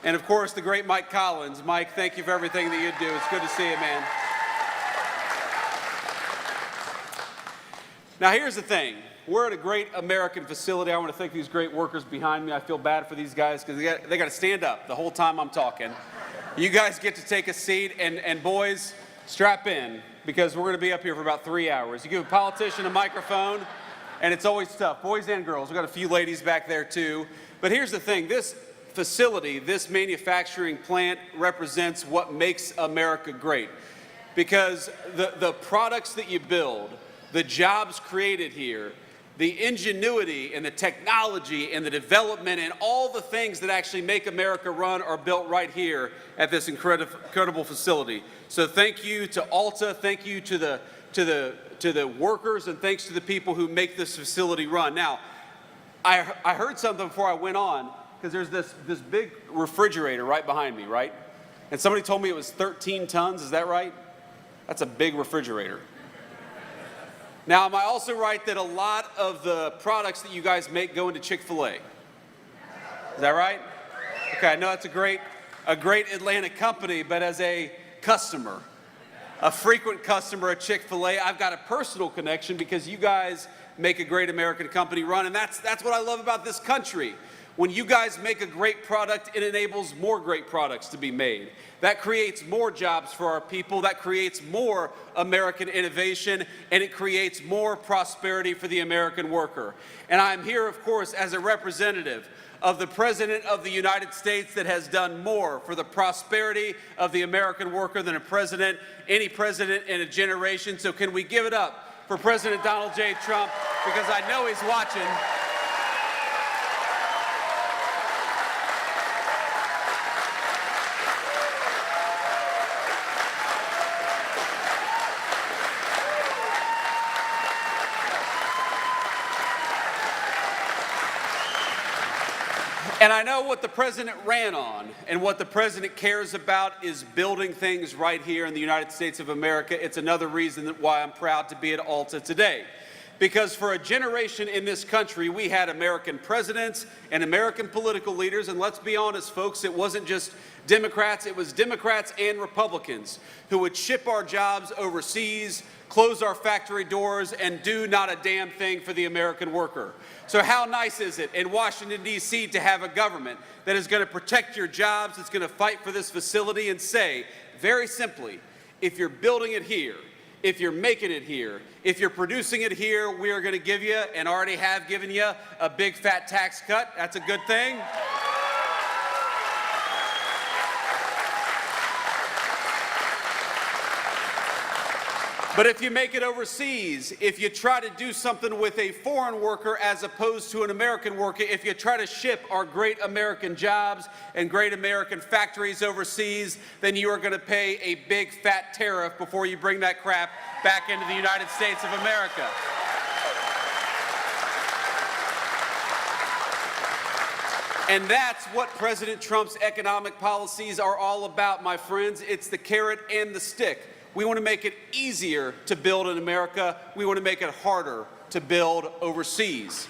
And, of course, the great Mike Collins. Mike, thank you for everything that you do. It's good to see you, man. Now, here's the thing. We're at a great American facility. I want to thank these great workers behind me. I feel bad for these guys because they got to stand up the whole time I'm talking. You guys get to take a seat, and boys, strap in because we're going to be up here for about 3 hours. You give a politician a microphone, and it's always tough. Boys and girls. We've got a few ladies back there, too. But here's the thing. This facility, this manufacturing plant represents what makes America great because the products that you build, the jobs created here, the ingenuity and the technology and the development and all the things that actually make America run are built right here at this incredible facility. So thank you to Alta, thank you to the workers, and thanks to the people who make this facility run. Now, I heard something before I went on because there's this big refrigerator right behind me, right? And somebody told me it was 13 tons, is that right? That's a big refrigerator. Now, am I also right that a lot of the products that you guys make go into Chick-fil-A? Is that right? Okay, I know it's a great Atlanta company, but as a customer, a frequent customer at Chick-fil-A, I've got a personal connection because you guys make a great American company run, and that's what I love about this country. When you guys make a great product, it enables more great products to be made. That creates more jobs for our people, that creates more American innovation, and it creates more prosperity for the American worker. And I'm here, of course, as a representative of the President of the United States that has done more for the prosperity of the American worker than any president in a generation. So can we give it up for President Donald J. Trump, because I know he's watching. And I know what the president ran on and what the president cares about is building things right here in the United States of America. It's another reason why I'm proud to be at Alta today. Because for a generation in this country, we had American presidents and American political leaders, and let's be honest, folks, it wasn't just Democrats, it was Democrats and Republicans who would ship our jobs overseas, close our factory doors, and do not a damn thing for the American worker. So how nice is it in Washington, D.C. to have a government that is going to protect your jobs, that's going to fight for this facility and say, very simply, if you're building it here, if you're making it here, if you're producing it here, we are going to give you, and already have given you, a big fat tax cut. That's a good thing. But if you make it overseas, if you try to do something with a foreign worker as opposed to an American worker, if you try to ship our great American jobs and great American factories overseas, then you are going to pay a big fat tariff before you bring that crap back into the United States of America. And that's what President Trump's economic policies are all about, my friends. It's the carrot and the stick. We want to make it easier to build in America. We want to make it harder to build overseas.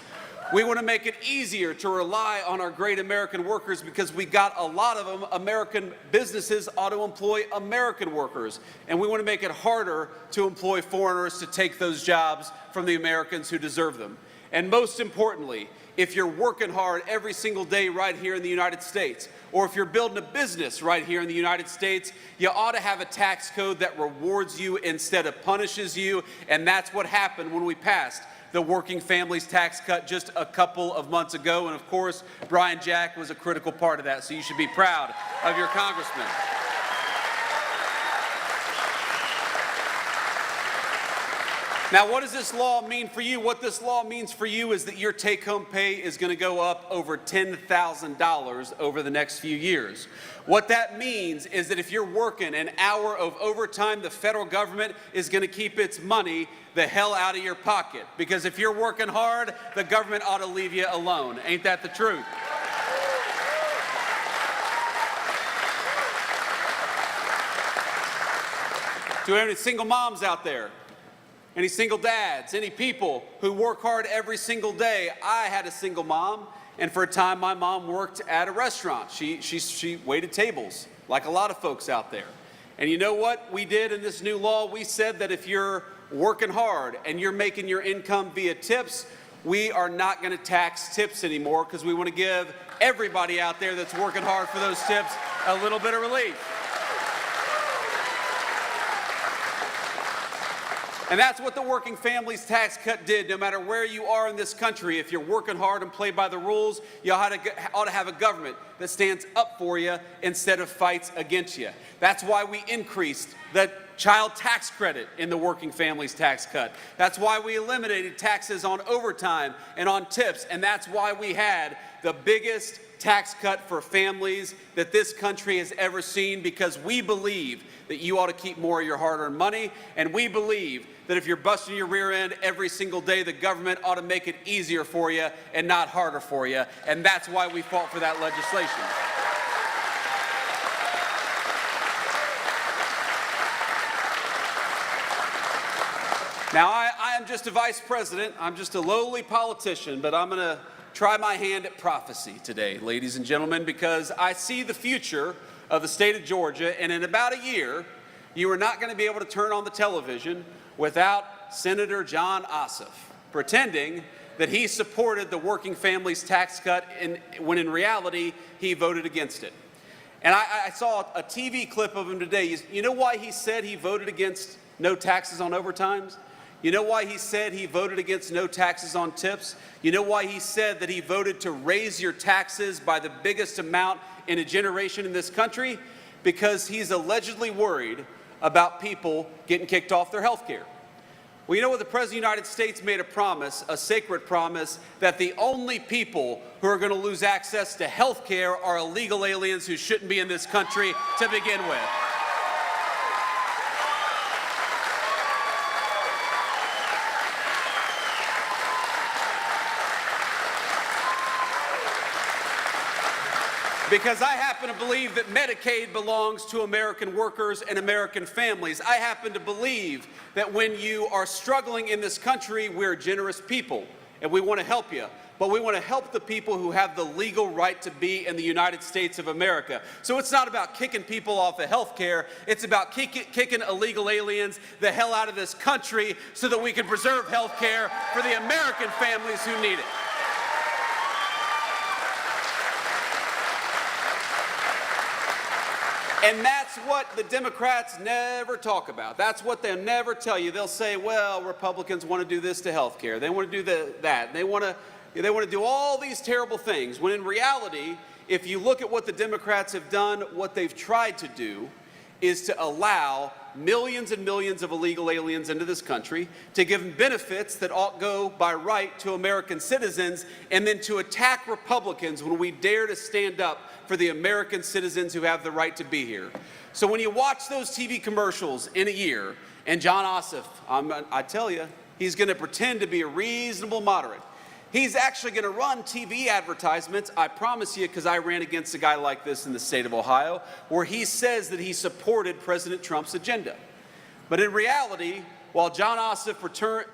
We want to make it easier to rely on our great American workers because we got a lot of them. American businesses ought to employ American workers. And we want to make it harder to employ foreigners to take those jobs from the Americans who deserve them. And most importantly, if you're working hard every single day right here in the United States, or if you're building a business right here in the United States, you ought to have a tax code that rewards you instead of punishes you. And that's what happened when we passed the Working Families Tax Cut just a couple of months ago. And of course, Brian Jack was a critical part of that. So you should be proud of your congressman. Now, what does this law mean for you? What this law means for you is that your take-home pay is going to go up over $10,000 over the next few years. What that means is that if you're working an hour of overtime, the federal government is going to keep its money the hell out of your pocket. Because if you're working hard, the government ought to leave you alone. Ain't that the truth? Do we have any single moms out there? Any single dads, any people who work hard every single day? I had a single mom, and for a time my mom worked at a restaurant. She waited tables, like a lot of folks out there. And you know what we did in this new law? We said that if you're working hard and you're making your income via tips, we are not going to tax tips anymore because we want to give everybody out there that's working hard for those tips a little bit of relief. And that's what the Working Families Tax Cut did. No matter where you are in this country, if you're working hard and play by the rules, you ought to have a government that stands up for you instead of fights against you. That's why we increased the child tax credit in the Working Families Tax Cut. That's why we eliminated taxes on overtime and on tips. And that's why we had the biggest tax cut for families that this country has ever seen, because we believe that you ought to keep more of your hard-earned money, and we believe that if you're busting your rear end every single day, the government ought to make it easier for you and not harder for you, and that's why we fought for that legislation. Now, I am just a vice president. I'm just a lowly politician, but I'm going to try my hand at prophecy today, ladies and gentlemen, because I see the future of the state of Georgia, and in about a year, you are not going to be able to turn on the television without Senator John Ossoff pretending that he supported the Working Families Tax Cut when in reality he voted against it. And I saw a TV clip of him today. You know why he said he voted against no taxes on overtimes? You know why he said he voted against no taxes on tips? You know why he said that he voted to raise your taxes by the biggest amount in a generation in this country? Because he's allegedly worried about people getting kicked off their health care. Well, you know what? The President of the United States made a promise, a sacred promise, that the only people who are going to lose access to health care are illegal aliens who shouldn't be in this country to begin with. Because I happen to believe that Medicaid belongs to American workers and American families. I happen to believe that when you are struggling in this country, we're generous people, and we want to help you. But we want to help the people who have the legal right to be in the United States of America. So it's not about kicking people off of health care. It's about kicking illegal aliens the hell out of this country so that we can preserve health care for the American families who need it. And that's what the Democrats never talk about. That's what they'll never tell you. They'll say, well, Republicans want to do this to health care. They want to do that. They want to do all these terrible things. When in reality, if you look at what the Democrats have done, what they've tried to do is to allow millions and millions of illegal aliens into this country, to give them benefits that ought go by right to American citizens, and then to attack Republicans when we dare to stand up for the American citizens who have the right to be here. So when you watch those TV commercials in a year, and John Ossoff, I tell you, he's going to pretend to be a reasonable moderate. He's actually going to run TV advertisements, I promise you, because I ran against a guy like this in the state of Ohio, where he says that he supported President Trump's agenda. But in reality, while John Ossoff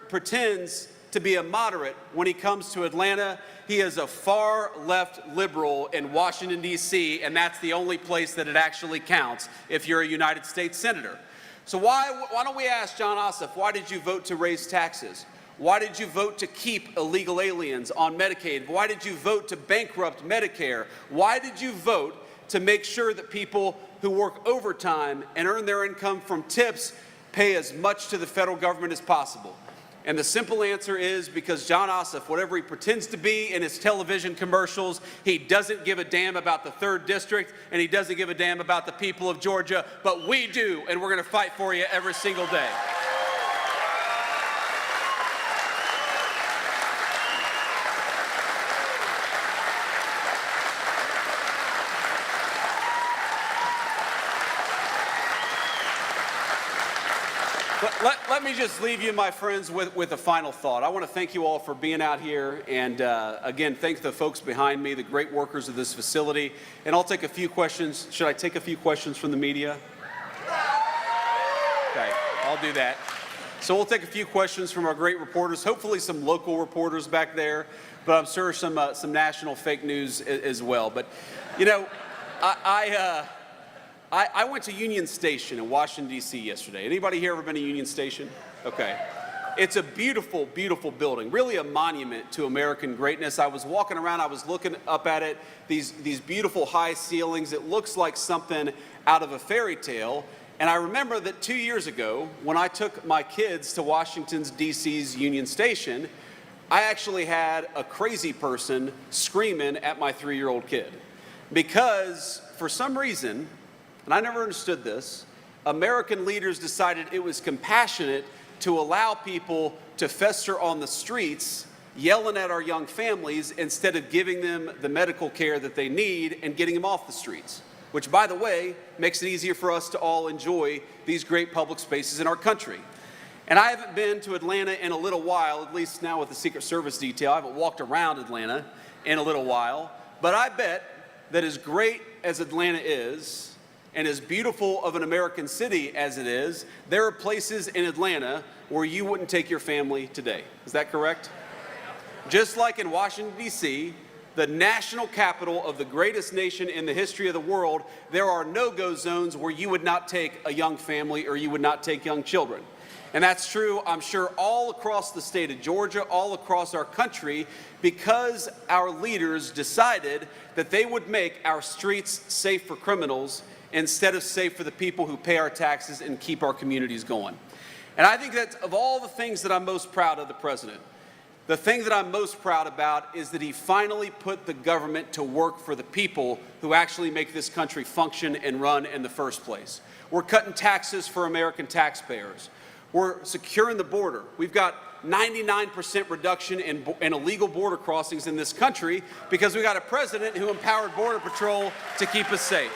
pretends to be a moderate when he comes to Atlanta. He is a far left liberal in Washington, D.C., and that's the only place that it actually counts if you're a United States senator. So why don't we ask John Ossoff, why did you vote to raise taxes? Why did you vote to keep illegal aliens on Medicaid? Why did you vote to bankrupt Medicare? Why did you vote to make sure that people who work overtime and earn their income from tips pay as much to the federal government as possible? And the simple answer is because John Ossoff, whatever he pretends to be in his television commercials, he doesn't give a damn about the 3rd District, and he doesn't give a damn about the people of Georgia, but we do, and we're going to fight for you every single day. Let me just leave you, my friends, with a final thought. I want to thank you all for being out here, and again, thank the folks behind me, the great workers of this facility. And I'll take a few questions. Should I take a few questions from the media? Okay, I'll do that. So we'll take a few questions from our great reporters, hopefully some local reporters back there, but I'm sure some national fake news as well. But, you know, I went to Union Station in Washington, D.C. yesterday. Anybody here ever been to Union Station? Okay. It's a beautiful, beautiful building, really a monument to American greatness. I was walking around, I was looking up at it, these beautiful high ceilings. It looks like something out of a fairy tale. And I remember that 2 years ago, when I took my kids to Washington, D.C.'s Union Station, I actually had a crazy person screaming at my 3-year-old kid. Because for some reason, and I never understood this, American leaders decided it was compassionate to allow people to fester on the streets, yelling at our young families instead of giving them the medical care that they need and getting them off the streets, which, by the way, makes it easier for us to all enjoy these great public spaces in our country. And I haven't been to Atlanta in a little while, at least now with the Secret Service detail. I haven't walked around Atlanta in a little while, but I bet that as great as Atlanta is, and as beautiful of an American city as it is, there are places in Atlanta where you wouldn't take your family today. Is that correct? Just like in Washington, D.C., the national capital of the greatest nation in the history of the world, there are no-go zones where you would not take a young family or you would not take young children. And that's true, I'm sure, all across the state of Georgia, all across our country, because our leaders decided that they would make our streets safe for criminals instead of safe for the people who pay our taxes and keep our communities going. And I think that of all the things that I'm most proud of the president, the thing that I'm most proud about is that he finally put the government to work for the people who actually make this country function and run in the first place. We're cutting taxes for American taxpayers. We're securing the border. We've got 99% reduction in illegal border crossings in this country because we got a president who empowered Border Patrol to keep us safe.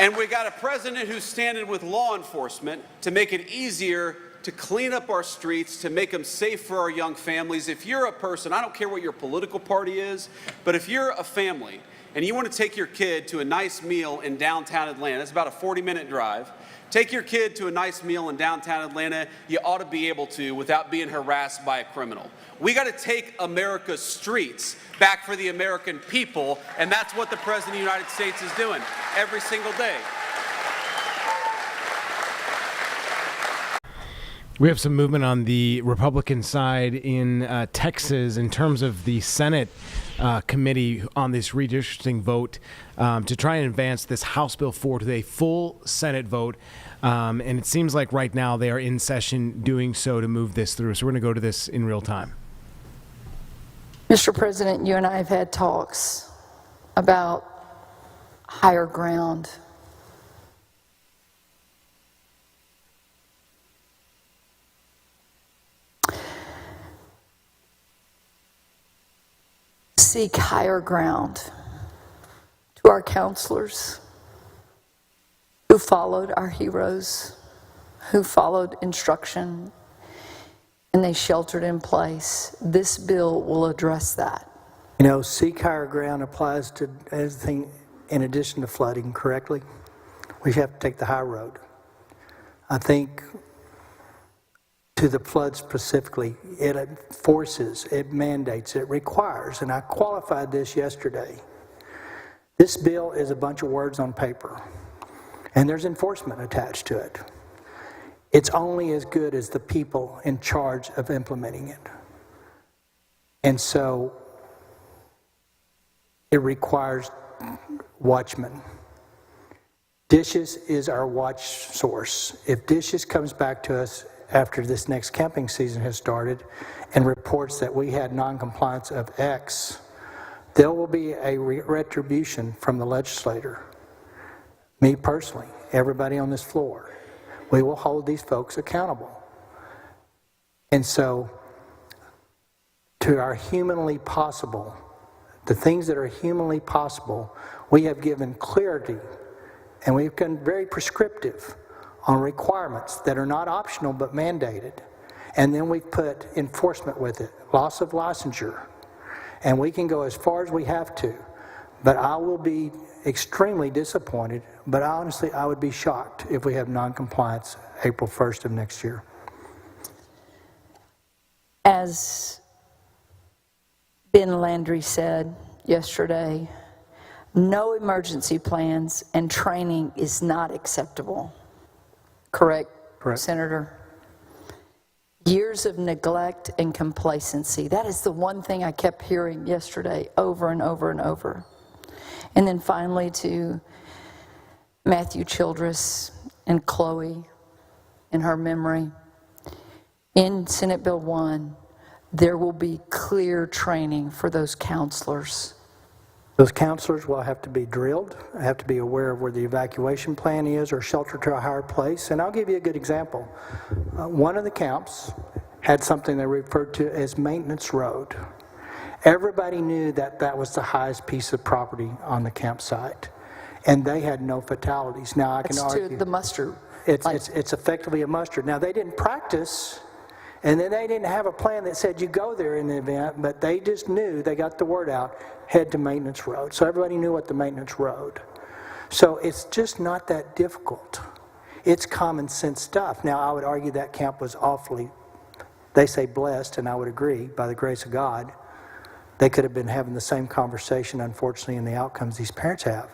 And we got a president who's standing with law enforcement to make it easier to clean up our streets, to make them safe for our young families. If you're a person, I don't care what your political party is, but if you're a family and you want to take your kid to a nice meal in downtown Atlanta, it's about a 40-minute drive, take your kid to a nice meal in downtown Atlanta, you ought to be able to without being harassed by a criminal. We got to take America's streets back for the American people, and that's what the President of the United States is doing every single day. We have some movement on the Republican side in Texas in terms of the Senate committee on this redistricting vote to try and advance this House Bill 4 to a full Senate vote. And it seems like right now they are in session doing so to move this through. So we're going to go to this in real time. Mr. President, you and I have had talks about higher ground. Seek higher ground to our counselors who followed our heroes, who followed instruction, and they sheltered in place. This bill will address that. You know, seek higher ground applies to everything in addition to flooding, correctly? We have to take the high road. I think to the flood specifically, it forces, it mandates, it requires, and I qualified this yesterday. This bill is a bunch of words on paper, and there's enforcement attached to it. It's only as good as the people in charge of implementing it. And so it requires watchmen. Dishes is our watch source. If Dishes comes back to us after this next camping season has started and reports that we had non-compliance of X, there will be a retribution from the legislator. Me personally, everybody on this floor. We will hold these folks accountable. And so, to our humanly possible, the things that are humanly possible, we have given clarity and we've been very prescriptive on requirements that are not optional but mandated. And then we've put enforcement with it, loss of licensure. And we can go as far as we have to. But I will be extremely disappointed, but honestly, I would be shocked if we have non-compliance April 1st of next year. As Ben Landry said yesterday, no emergency plans and training is not acceptable. Correct, Senator? Years of neglect and complacency. That is the one thing I kept hearing yesterday over and over and over. And then finally to Matthew Childress and Chloe in her memory. In Senate Bill 1, there will be clear training for those counselors. Those counselors will have to be drilled, have to be aware of where the evacuation plan is or shelter to a higher place. And I'll give you a good example. One of the camps had something they referred to as maintenance road. Everybody knew that that was the highest piece of property on the campsite. And they had no fatalities. Now I can argue. To the muster. It's effectively a muster. Now they didn't practice, and then they didn't have a plan that said you go there in the event, but they just knew, they got the word out, head to maintenance road. So everybody knew what the maintenance road. So it's just not that difficult. It's common sense stuff. Now I would argue that camp was awfully, they say blessed, and I would agree, by the grace of God. They could have been having the same conversation, unfortunately, in the outcomes these parents have.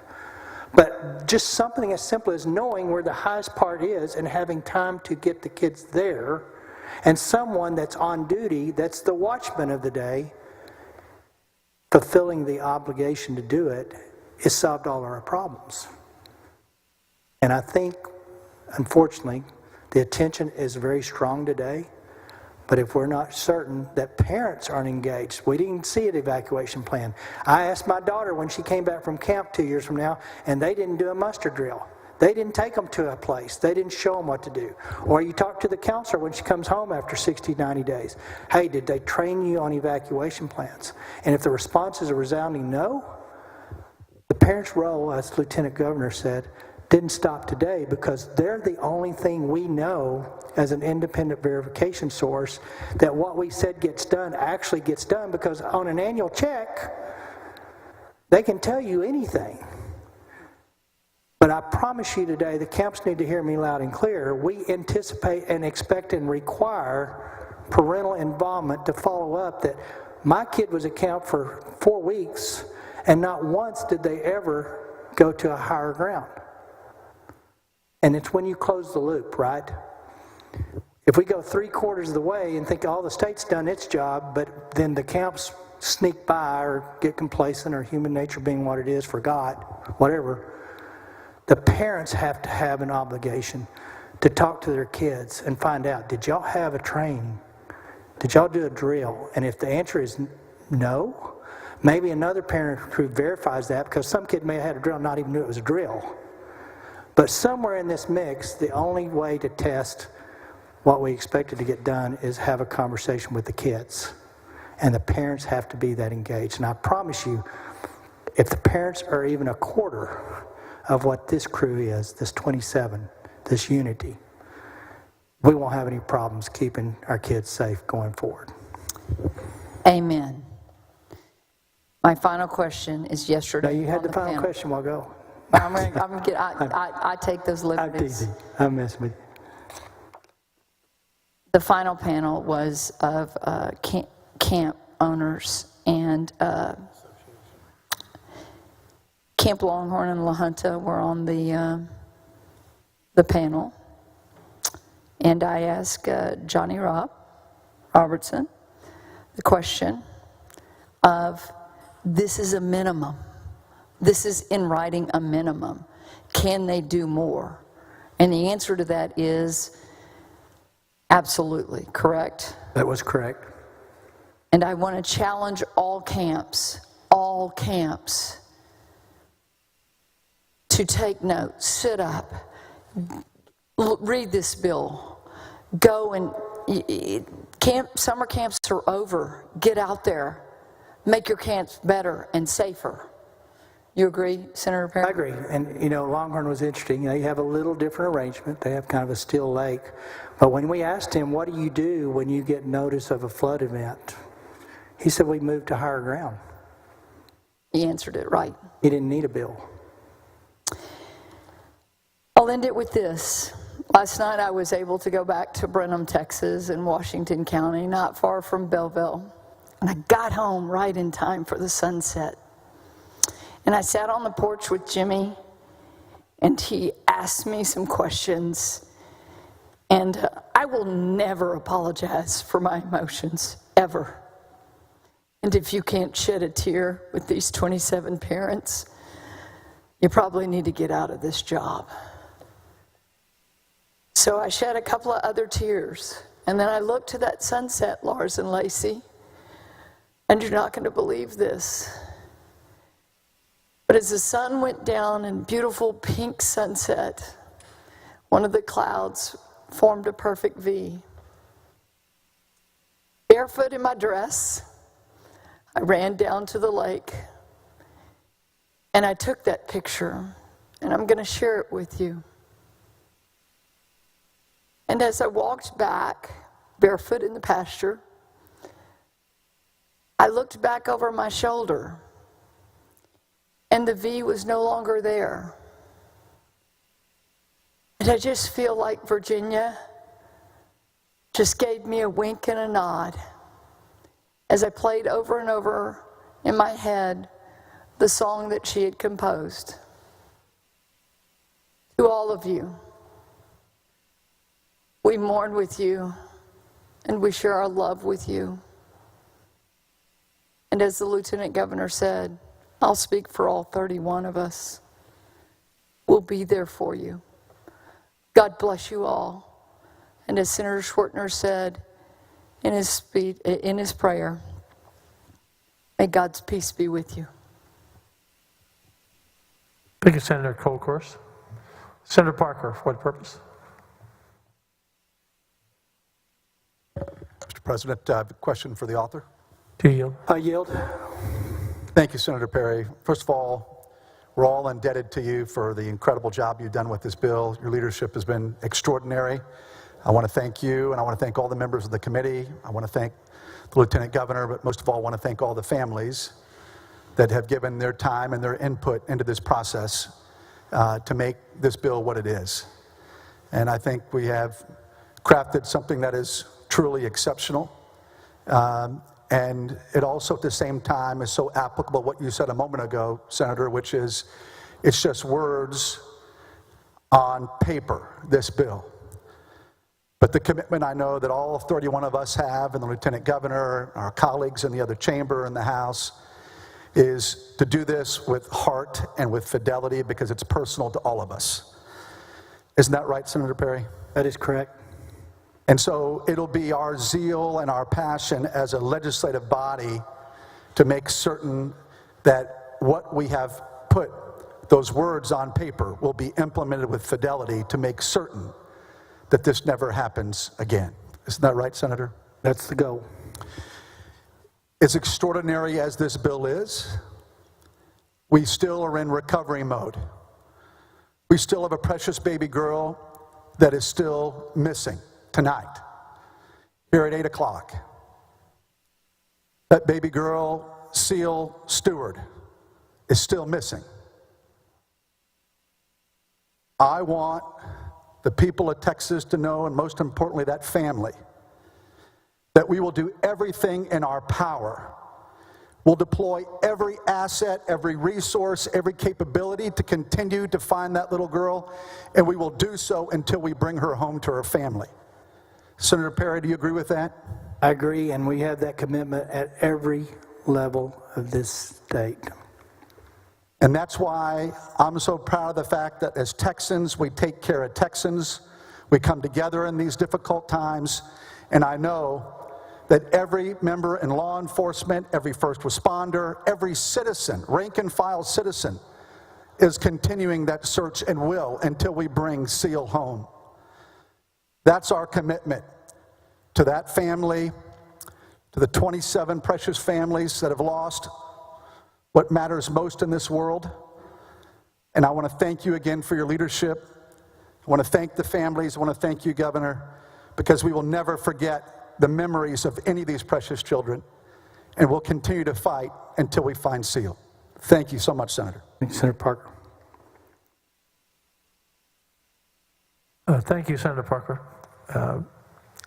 But just something as simple as knowing where the highest part is and having time to get the kids there, and someone that's on duty, that's the watchman of the day, fulfilling the obligation to do it, has solved all our problems. And I think, unfortunately, the attention is very strong today. But if we're not certain that parents aren't engaged, we didn't see an evacuation plan. I asked my daughter when she came back from camp 2 years from now, and they didn't do a muster drill. They didn't take them to a place. They didn't show them what to do. Or you talk to the counselor when she comes home after 60, 90 days. Hey, did they train you on evacuation plans? And if the response is a resounding no, the parents' role, as Lieutenant Governor said, didn't stop today because they're the only thing we know as an independent verification source that what we said gets done actually gets done, because on an annual check, they can tell you anything. But I promise you today, the camps need to hear me loud and clear. We anticipate and expect and require parental involvement to follow up. That my kid was at camp for 4 weeks, and not once did they ever go to a higher ground. And it's when you close the loop, right? If we go 3/4 of the way and think all the state's done its job, but then the camps sneak by or get complacent, or human nature being what it is, forgot, whatever, the parents have to have an obligation to talk to their kids and find out, did y'all have a training? Did y'all do a drill? And if the answer is no, maybe another parent who verifies that, because some kid may have had a drill and not even knew it was a drill. But somewhere in this mix, the only way to test what we expected to get done is have a conversation with the kids. And the parents have to be that engaged. And I promise you, if the parents are even a quarter of what this crew is, this 27, this unity, we won't have any problems keeping our kids safe going forward. Amen. My final question is yesterday. No, you had on the final panel. question, we'll go. I'm gonna get, I take those liberties. I'm teasing. I mess with you. The final panel was of camp owners, and Camp Longhorn and La Junta were on the panel. And I asked Johnny Robertson the question of, this is a minimum. This is in writing a minimum. Can they do more? And the answer to that is absolutely, correct? That was correct. And I want to challenge all camps, to take notes, sit up, read this bill, go and summer camps are over. Get out there, make your camps better and safer. You agree, Senator Perry? I agree. And, Longhorn was interesting. They have a little different arrangement. They have kind of a still lake. But when we asked him, what do you do when you get notice of a flood event? He said, we moved to higher ground. He answered it right. He didn't need a bill. I'll end it with this. Last night I was able to go back to Brenham, Texas in Washington County, not far from Belleville. And I got home right in time for the sunset. And I sat on the porch with Jimmy, and he asked me some questions. And I will never apologize for my emotions, ever. And if you can't shed a tear with these 27 parents, you probably need to get out of this job. So I shed a couple of other tears. And then I looked to that sunset, Lars and Lacey, and you're not going to believe this. But as the sun went down in beautiful pink sunset, one of the clouds formed a perfect V. Barefoot in my dress, I ran down to the lake, and I took that picture, and I'm going to share it with you. And as I walked back, barefoot in the pasture, I looked back over my shoulder, and the V was no longer there. And I just feel like Virginia just gave me a wink and a nod as I played over and over in my head the song that she had composed. To all of you, we mourn with you, and we share our love with you. And as the Lieutenant Governor said, I'll speak for all 31 of us. We'll be there for you. God bless you all. And as Senator Schwertner said in his prayer, may God's peace be with you. Thank you, Senator Colcourse. Senator Parker, for what purpose? Mr. President, I have a question for the author. Do you yield? I yield. Thank you, Senator Perry. First of all, we're all indebted to you for the incredible job you've done with this bill. Your leadership has been extraordinary. I want to thank you, and I want to thank all the members of the committee. I want to thank the Lieutenant Governor, but most of all, I want to thank all the families that have given their time and their input into this process to make this bill what it is. And I think we have crafted something that is truly exceptional. And it also at the same time is so applicable what you said a moment ago, Senator, which is it's just words on paper, this bill. But the commitment I know that all 31 of us have, and the Lieutenant Governor, our colleagues in the other chamber in the House, is to do this with heart and with fidelity because it's personal to all of us. Isn't that right, Senator Perry? That is correct. And so it'll be our zeal and our passion as a legislative body to make certain that what we have put, those words on paper, will be implemented with fidelity to make certain that this never happens again. Isn't that right, Senator? That's the goal. As extraordinary as this bill is, we still are in recovery mode. We still have a precious baby girl that is still missing tonight, here at 8 o'clock. That baby girl, Seal Stewart, is still missing. I want the people of Texas to know, and most importantly, that family, that we will do everything in our power. We'll deploy every asset, every resource, every capability to continue to find that little girl, and we will do so until we bring her home to her family. Senator Perry, do you agree with that? I agree, and we have that commitment at every level of this state. And that's why I'm so proud of the fact that as Texans, we take care of Texans. We come together in these difficult times, and I know that every member in law enforcement, every first responder, every citizen, rank and file citizen, is continuing that search and will until we bring Seal home. That's our commitment to that family, to the 27 precious families that have lost what matters most in this world. And I want to thank you again for your leadership. I want to thank the families. I want to thank you, Governor, because we will never forget the memories of any of these precious children, and we'll continue to fight until we find Seal. Thank you so much, Senator. Thank you, Senator Parker. Thank you, Senator Parker.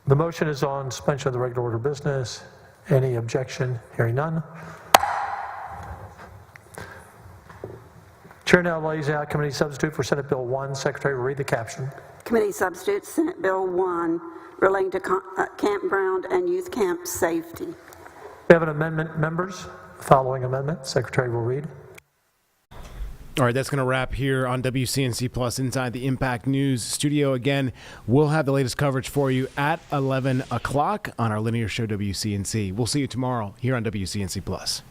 The motion is on suspension of the regular order of business. Any objection? Hearing none. Chair now lays out committee substitute for Senate Bill 1. Secretary will read the caption. Committee substitute, Senate Bill 1, relating to campground and youth camp safety. We have an amendment, members. Following amendment, Secretary will read. All right, that's going to wrap here on WCNC Plus inside the Impact News studio. Again, we'll have the latest coverage for you at 11 o'clock on our linear show WCNC. We'll see you tomorrow here on WCNC Plus.